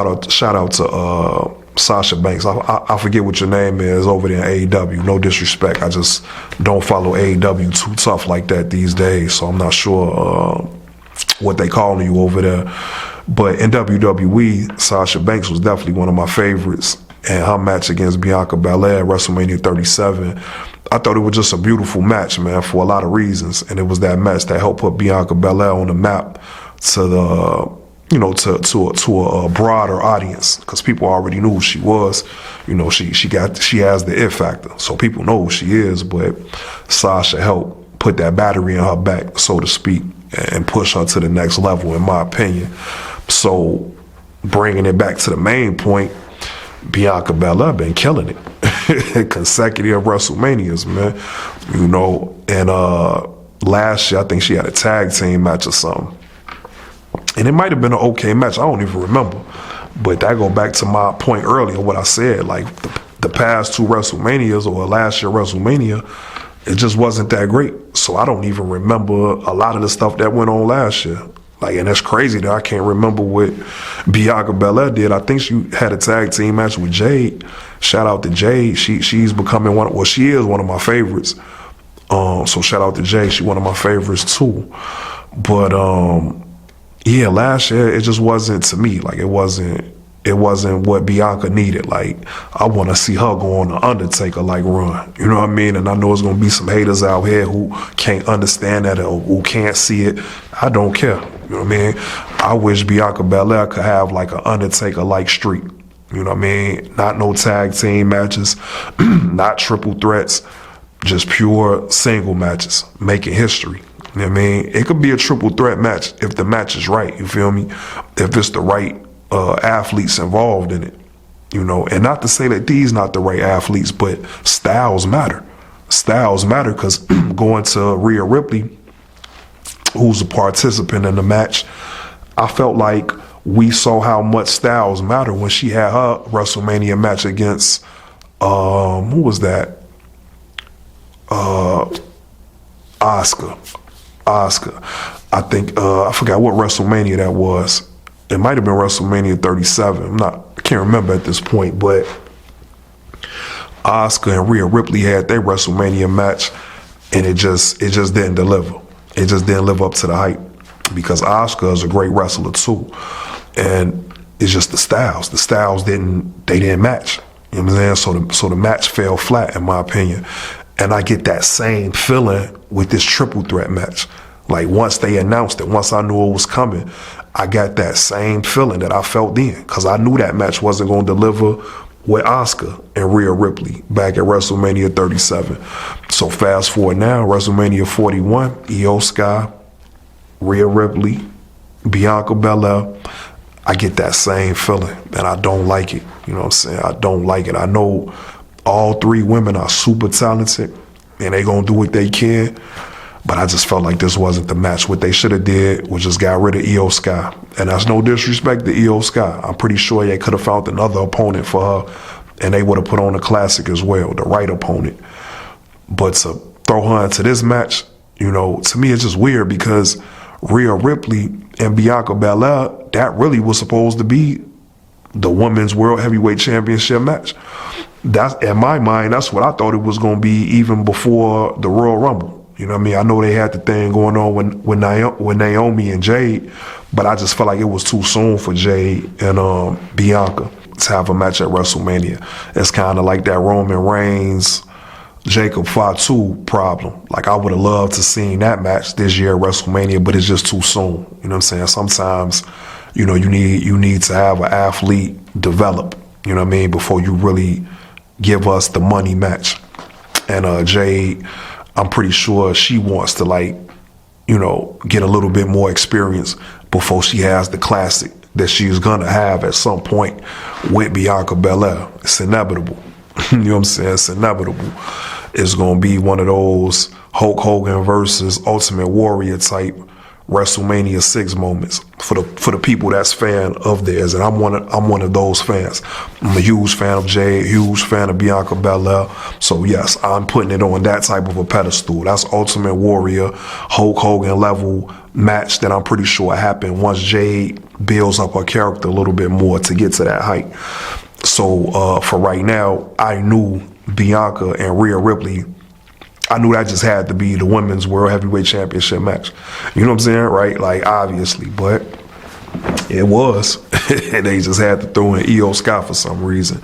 out to Sasha Banks. I forget what your name is over there in AEW. No disrespect. I just don't follow AEW too tough like that these days. So I'm not sure what they calling you over there. But in WWE, Sasha Banks was definitely one of my favorites. And her match against Bianca Belair at WrestleMania 37, I thought it was just a beautiful match, man, for a lot of reasons. And it was that match that helped put Bianca Belair on the map to the, you know, to a broader audience, because people already knew who she was. You know, she has the it factor, so people know who she is. But Sasha helped put that battery in her back, so to speak, and push her to the next level, in my opinion. So bringing it back to the main point, Bianca Belair been killing it. Consecutive WrestleManias, man. You know, and last year I think she had a tag team match or something. And it might have been an okay match. I don't even remember. But that go back to my point earlier, what I said. Like, the past two WrestleManias or last year WrestleMania, it just wasn't that great. So I don't even remember a lot of the stuff that went on last year. Like, and that's crazy that I can't remember what Bianca Belair did. I think she had a tag team match with Jade. Shout out to Jade. She's becoming she is one of my favorites. So shout out to Jade. She's one of my favorites too. But yeah, last year it just wasn't, to me, like, it wasn't what Bianca needed. Like, I want to see her go on the Undertaker like run. You know what I mean? And I know there's gonna be some haters out here who can't understand that or who can't see it. I don't care. You know what I mean? I wish Bianca Belair could have like an Undertaker like streak. You know what I mean? Not no tag team matches, not triple threats, just pure single matches, making history. You know what I mean? It could be a triple threat match if the match is right. You feel me? If it's the right athletes involved in it, you know. And not to say that these not the right athletes, but styles matter. Styles matter, because going to Rhea Ripley, who's a participant in the match, I felt like we saw how much styles matter when she had her WrestleMania match against who was that? Asuka. I think I forgot what WrestleMania that was. It might have been WrestleMania 37. I can't remember at this point, but Asuka and Rhea Ripley had their WrestleMania match, and it just didn't deliver. It just didn't live up to the hype, because Asuka is a great wrestler too, and it's just the styles. The styles didn't match. You know what I'm saying? So the match fell flat, in my opinion. And I get that same feeling with this triple threat match. Like, once they announced it, once I knew it was coming, I got that same feeling that I felt then, because I knew that match wasn't going to deliver with Asuka and Rhea Ripley back at WrestleMania 37. So fast forward now, WrestleMania 41, Io Sky, Rhea Ripley, Bianca Belair. I get that same feeling, and I don't like it. You know what I'm saying? I don't like it. I know all three women are super talented, and they gonna do what they can. But I just felt like this wasn't the match. What they should have did was just got rid of Io Sky. And that's no disrespect to Io Sky. I'm pretty sure they could have found another opponent for her, and they would have put on a classic as well, the right opponent. But to throw her into this match, you know, to me it's just weird, because Rhea Ripley and Bianca Belair, that really was supposed to be the Women's World Heavyweight Championship match. That's, in my mind, that's what I thought it was going to be even before the Royal Rumble. You know what I mean? I know they had the thing going on with Naomi and Jade, but I just felt like it was too soon for Jade and Bianca to have a match at WrestleMania. It's kind of like that Roman Reigns, Jacob Fatu problem. Like, I would have loved to seen that match this year at WrestleMania, but it's just too soon. You know what I'm saying? Sometimes, you know, you need to have an athlete develop, you know what I mean, before you really give us the money match. And Jade, I'm pretty sure she wants to, like, you know, get a little bit more experience before she has the classic that she's gonna have at some point with Bianca Belair. It's inevitable. You know what I'm saying? It's inevitable. It's gonna be one of those Hulk Hogan versus Ultimate Warrior type WrestleMania 6 moments for the people that's fan of theirs, and I'm one of those fans. I'm a huge fan of Jade, huge fan of Bianca Belair. So yes, I'm putting it on that type of a pedestal. That's Ultimate Warrior, Hulk Hogan level match that I'm pretty sure happened once Jade builds up her character a little bit more to get to that height. So for right now, I knew Bianca and Rhea Ripley, I knew that just had to be the Women's World Heavyweight Championship match. You know what I'm saying, right? Like, obviously, but it was. And they just had to throw in Io Sky for some reason.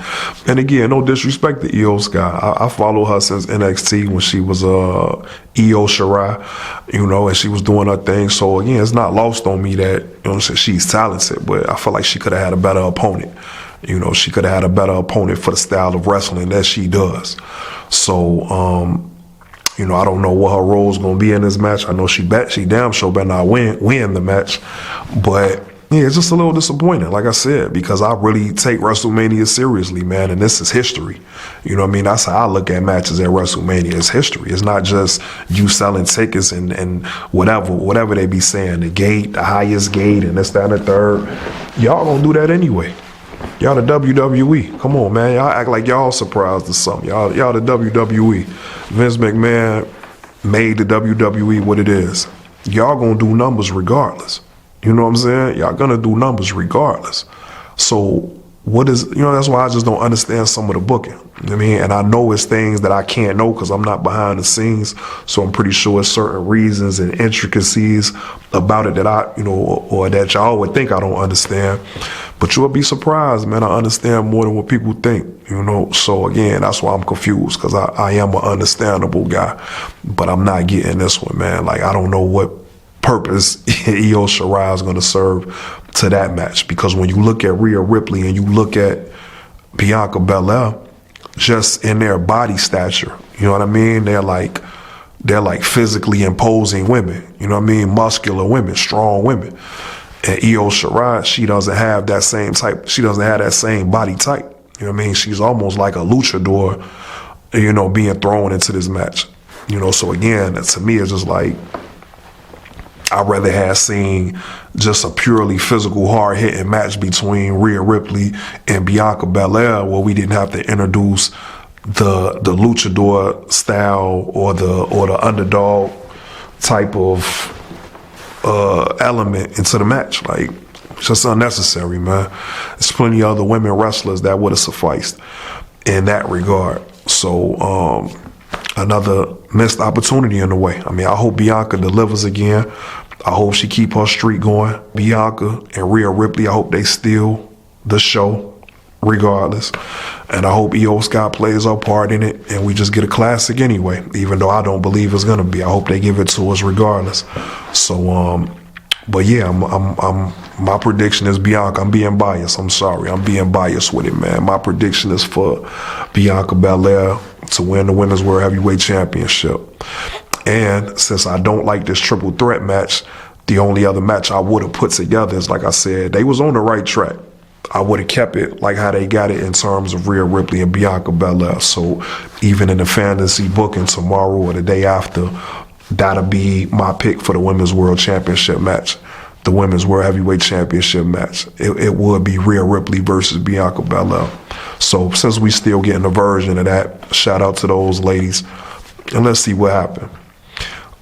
And again, no disrespect to Io Sky. I follow her since NXT when she was Io Shirai, you know, and she was doing her thing. So again, it's not lost on me that, you know, she's talented, but I feel like she could have had a better opponent. You know, she could have had a better opponent for the style of wrestling that she does. So, you know, I don't know what her role is going to be in this match. I know she damn sure better not win the match. But, yeah, it's just a little disappointing, like I said, because I really take WrestleMania seriously, man, and this is history. You know what I mean? That's how I look at matches at WrestleMania. It's history. It's not just you selling tickets and whatever they be saying, the gate, the highest gate, and this, that, and the third. Y'all going to do that anyway. Y'all the WWE. Come on, man. Y'all act like y'all surprised or something. Y'all the WWE. Vince McMahon made the WWE what it is. Y'all gonna do numbers regardless. You know what I'm saying? Y'all gonna do numbers regardless. So what is, you know, that's why I just don't understand some of the booking. You know what I mean? And I know it's things that I can't know because I'm not behind the scenes. So I'm pretty sure it's certain reasons and intricacies about it that I, you know, or that y'all would think I don't understand. But you'll be surprised, man. I understand more than what people think, you know. So again, that's why I'm confused, because I am an understandable guy. But I'm not getting this one, man. Like, I don't know what purpose Io Shirai is going to serve to that match, because when you look at Rhea Ripley and you look at Bianca Belair, just in their body stature, you know what I mean? They're like physically imposing women, you know what I mean? Muscular women, strong women. And Io Shirai, she doesn't have that same type. She doesn't have that same body type. You know what I mean? She's almost like a luchador, you know, being thrown into this match. You know, so again, to me, it's just like, I'd rather have seen just a purely physical, hard-hitting match between Rhea Ripley and Bianca Belair, where we didn't have to introduce the luchador style or the underdog type of element into the match. Like, it's just unnecessary, man. There's plenty of other women wrestlers that would have sufficed in that regard. So another missed opportunity in the way. I mean, I hope Bianca delivers again. I hope she keep her streak going. Bianca and Rhea Ripley, I hope they steal the show regardless. And I hope Io Sky plays her part in it and we just get a classic anyway, even though I don't believe it's gonna be. I hope they give it to us regardless. So but yeah, I'm my prediction is Bianca. I'm being biased. I'm sorry. I'm being biased with it, man. My prediction is for Bianca Belair to win the Women's World Heavyweight Championship. And since I don't like this triple threat match, the only other match I would have put together is, like I said, they was on the right track. I would have kept it like how they got it in terms of Rhea Ripley and Bianca Belair. So even in the fantasy booking tomorrow or the day after, that'll be my pick for the Women's World Championship match, the Women's World Heavyweight Championship match. It would be Rhea Ripley versus Bianca Belair. So since we still getting a version of that, shout out to those ladies, and let's see what happened.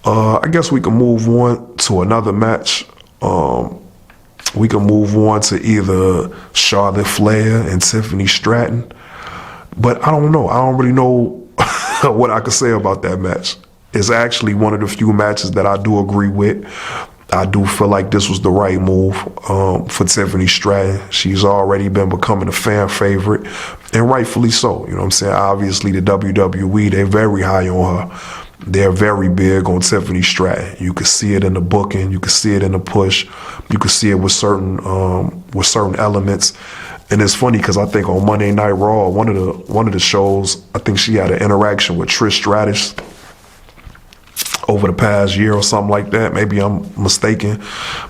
I guess we can move on to another match. We can move on to either Charlotte Flair and Tiffany Stratton. But I don't know. I don't really know what I could say about that match. It's actually one of the few matches that I do agree with. I do feel like this was the right move for Tiffany Stratton. She's already been becoming a fan favorite, and rightfully so. You know what I'm saying? Obviously, the WWE, they're very high on her. They're very big on Tiffany Stratton. You can see it in the booking. You can see it in the push. You can see it with certain elements. And it's funny because I think on Monday Night Raw, one of the shows, I think she had an interaction with Trish Stratus over the past year or something like that. Maybe I'm mistaken,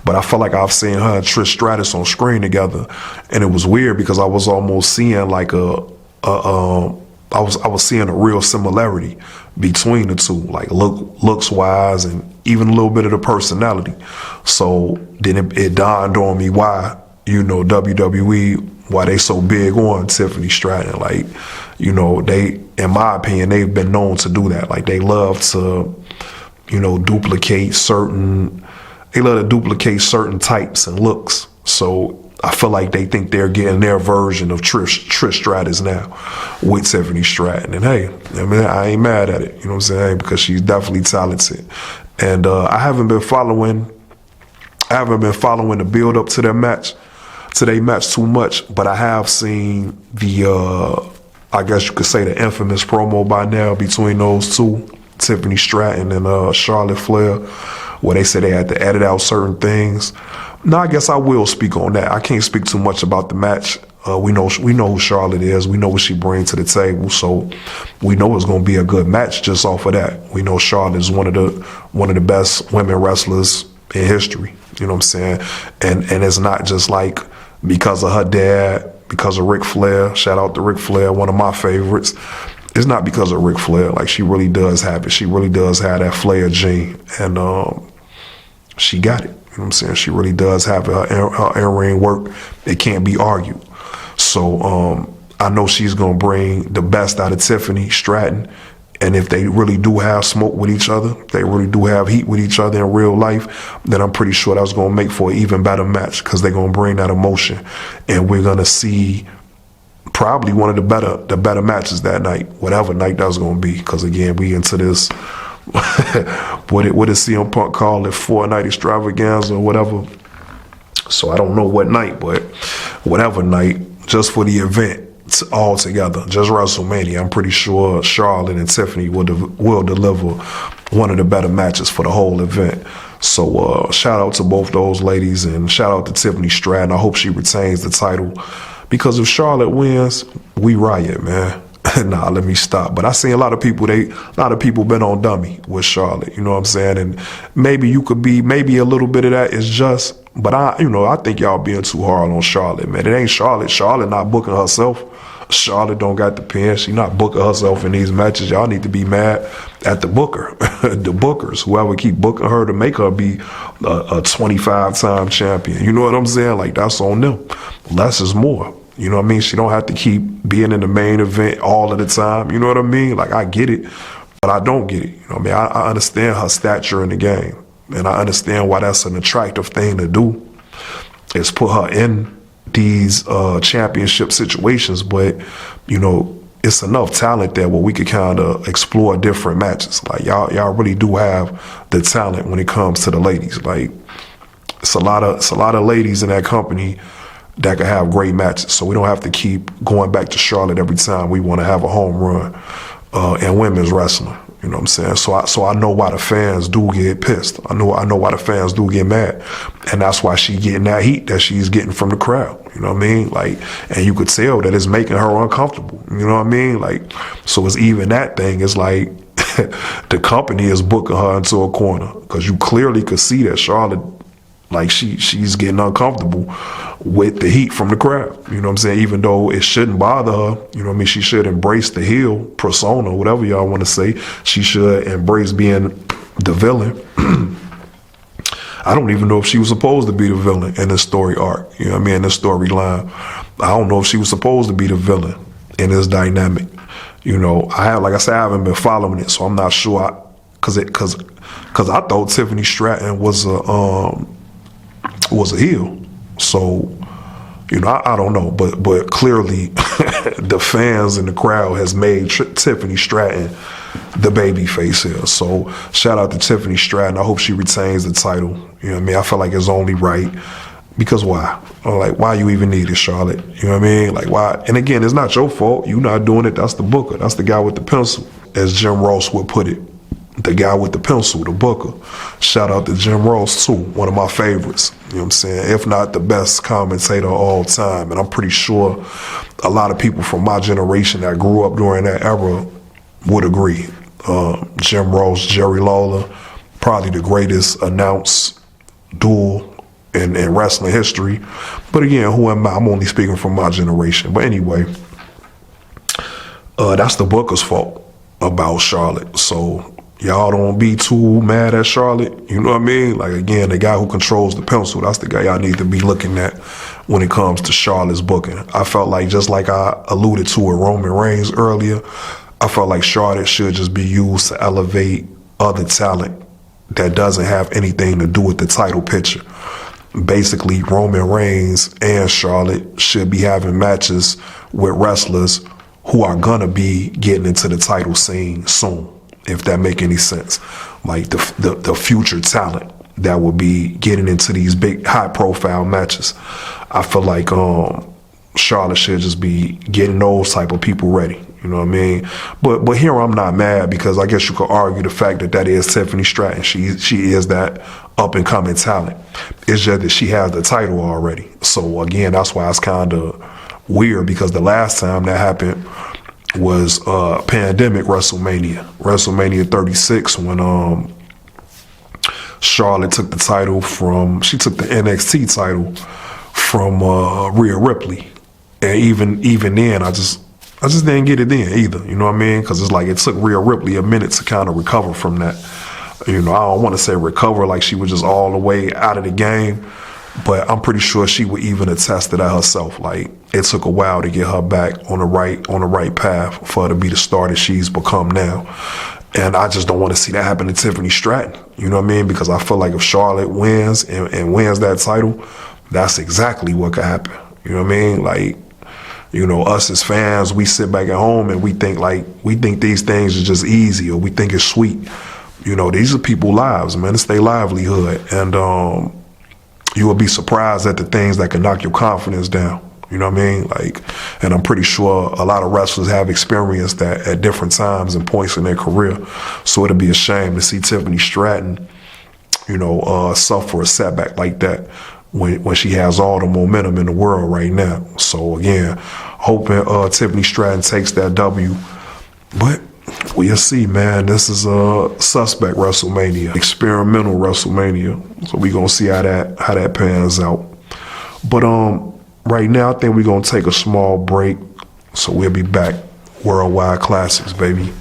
but I felt like I've seen her and Trish Stratus on screen together, and it was weird because I was almost seeing like a I was seeing a real similarity between the two, like looks wise and even a little bit of the personality. So then it dawned on me why, WWE, why they so big on Tiffany Stratton. Like, they, in my opinion, they've been known to do that. Like, they love to, duplicate certain types and looks. So I feel like they think they're getting their version of Trish Stratus now with Tiffany Stratton. And hey, I ain't mad at it, you know what I'm saying? Because she's definitely talented. And I haven't been following the build up to their match too much, but I have seen the I guess you could say the infamous promo by now between those two, Tiffany Stratton and Charlotte Flair, where they said they had to edit out certain things. Now, I guess I will speak on that. I can't speak too much about the match. We know who Charlotte is. We know what she brings to the table. So we know it's going to be a good match just off of that. We know Charlotte is one of the best women wrestlers in history. You know what I'm saying? And it's not just like because of her dad, because of Ric Flair. Shout out to Ric Flair, one of my favorites. It's not because of Ric Flair. Like, she really does have it. She really does have that Flair gene. And she got it. You know what I'm saying? She really does have her in-ring work. It can't be argued. So I know she's going to bring the best out of Tiffany Stratton. And if they really do have smoke with each other, they really do have heat with each other in real life, then I'm pretty sure that's going to make for an even better match, because they're going to bring that emotion. And we're going to see probably one of the better matches that night, whatever night that's going to be. Because, again, we into this what did CM Punk call it, 4-night extravaganza or whatever. So I don't know what night, but whatever night, just for the event all together, just WrestleMania, I'm pretty sure Charlotte and Tiffany will deliver one of the better matches for the whole event. So shout out to both those ladies, and shout out to Tiffany Stratton. I hope she retains the title, because if Charlotte wins, we riot, man. Nah, let me stop. But I seen a lot of people been on dummy with Charlotte, you know what I'm saying? And maybe a little bit of that is just, but I think y'all being too hard on Charlotte, man. It ain't Charlotte. Charlotte not booking herself. Charlotte don't got the pen. She not booking herself in these matches. Y'all need to be mad at the booker, the bookers, whoever keep booking her to make her be a 25-time champion. You know what I'm saying? Like, that's on them. Less is more. You know what I mean? She don't have to keep being in the main event all of the time. You know what I mean? Like, I get it, but I don't get it. You know what I mean? I understand her stature in the game, and I understand why that's an attractive thing to do, is put her in these championship situations. But, it's enough talent there where we could kind of explore different matches. Like, y'all really do have the talent when it comes to the ladies. Like, it's a lot of ladies in that company that can have great matches. So we don't have to keep going back to Charlotte every time we want to have a home run in women's wrestling. You know what I'm saying? So I know why the fans do get pissed. I know why the fans do get mad. And that's why she getting that heat that she's getting from the crowd. You know what I mean? Like, and you could tell that it's making her uncomfortable. You know what I mean? Like, so it's even that thing. It's like the company is booking her into a corner, because you clearly could see that Charlotte, like, she's getting uncomfortable with the heat from the crowd. You know what I'm saying? Even though it shouldn't bother her, you know what I mean? She should embrace the heel persona, whatever y'all want to say. She should embrace being the villain. I don't even know if she was supposed to be the villain in this story arc. You know what I mean? In this storyline. I don't know if she was supposed to be the villain in this dynamic. Like I said, I haven't been following it, so I'm not sure. Cause I thought Tiffany Stratton was a heel. So, I don't know, but clearly the fans in the crowd has made Tiffany Stratton the baby face here. So shout out to Tiffany Stratton. I hope she retains the title. You know what I mean? I feel like it's only right. Because why? Like, why you even need it, Charlotte? You know what I mean? Like, why? And again, it's not your fault. You not doing it. That's the booker. That's the guy with the pencil, as Jim Ross would put it. The guy with the pencil, the booker. Shout out to Jim Ross, too. One of my favorites. You know what I'm saying? If not the best commentator of all time. And I'm pretty sure a lot of people from my generation that grew up during that era would agree. Jim Ross, Jerry Lawler, probably the greatest announced duel in wrestling history. But again, who am I? I'm only speaking from my generation. But anyway, That's the Booker's fault about Charlotte. So y'all don't be too mad at Charlotte. You know what I mean? Like, again, the guy who controls the pencil, that's the guy y'all need to be looking at when it comes to Charlotte's booking. I felt like, just like I alluded to with Roman Reigns earlier, I felt like Charlotte should just be used to elevate other talent that doesn't have anything to do with the title picture. Basically, Roman Reigns and Charlotte should be having matches with wrestlers who are gonna be getting into the title scene soon, if that make any sense. Like the future talent that will be getting into these big high profile matches. I feel like Charlotte should just be getting those type of people ready. You know what I mean? But here I'm not mad, because I guess you could argue the fact that is Tiffany Stratton. She is that up and coming talent. It's just that she has the title already. So again, that's why it's kind of weird, because the last time that happened was pandemic WrestleMania 36, when Charlotte took the title she took the NXT title from Rhea Ripley. And even then, I just didn't get it then either. You know what I mean? Because it's like it took Rhea Ripley a minute to kind of recover from that. You know, I don't want to say recover like she was just all the way out of the game, but I'm pretty sure she would even attest to that herself. Like, it took a while to get her back on the right path for her to be the star that she's become now. And I just don't want to see that happen to Tiffany Stratton. You know what I mean? Because I feel like if Charlotte wins and wins that title, that's exactly what could happen. You know what I mean? Like, you know, us as fans, we sit back at home and we think these things are just easy, or we think it's sweet. You know, these are people's lives, man. It's their livelihood. And you will be surprised at the things that can knock your confidence down. You know what I mean? Like, and I'm pretty sure a lot of wrestlers have experienced that at different times and points in their career. So it'd be a shame to see Tiffany Stratton, you know, suffer a setback like that when she has all the momentum in the world right now. So again, hoping Tiffany Stratton takes that W. But we'll see, man. This is a suspect WrestleMania, experimental WrestleMania. So we gonna see how that pans out. But right now, I think we're gonna take a small break. So we'll be back. Worldwide Classics, baby.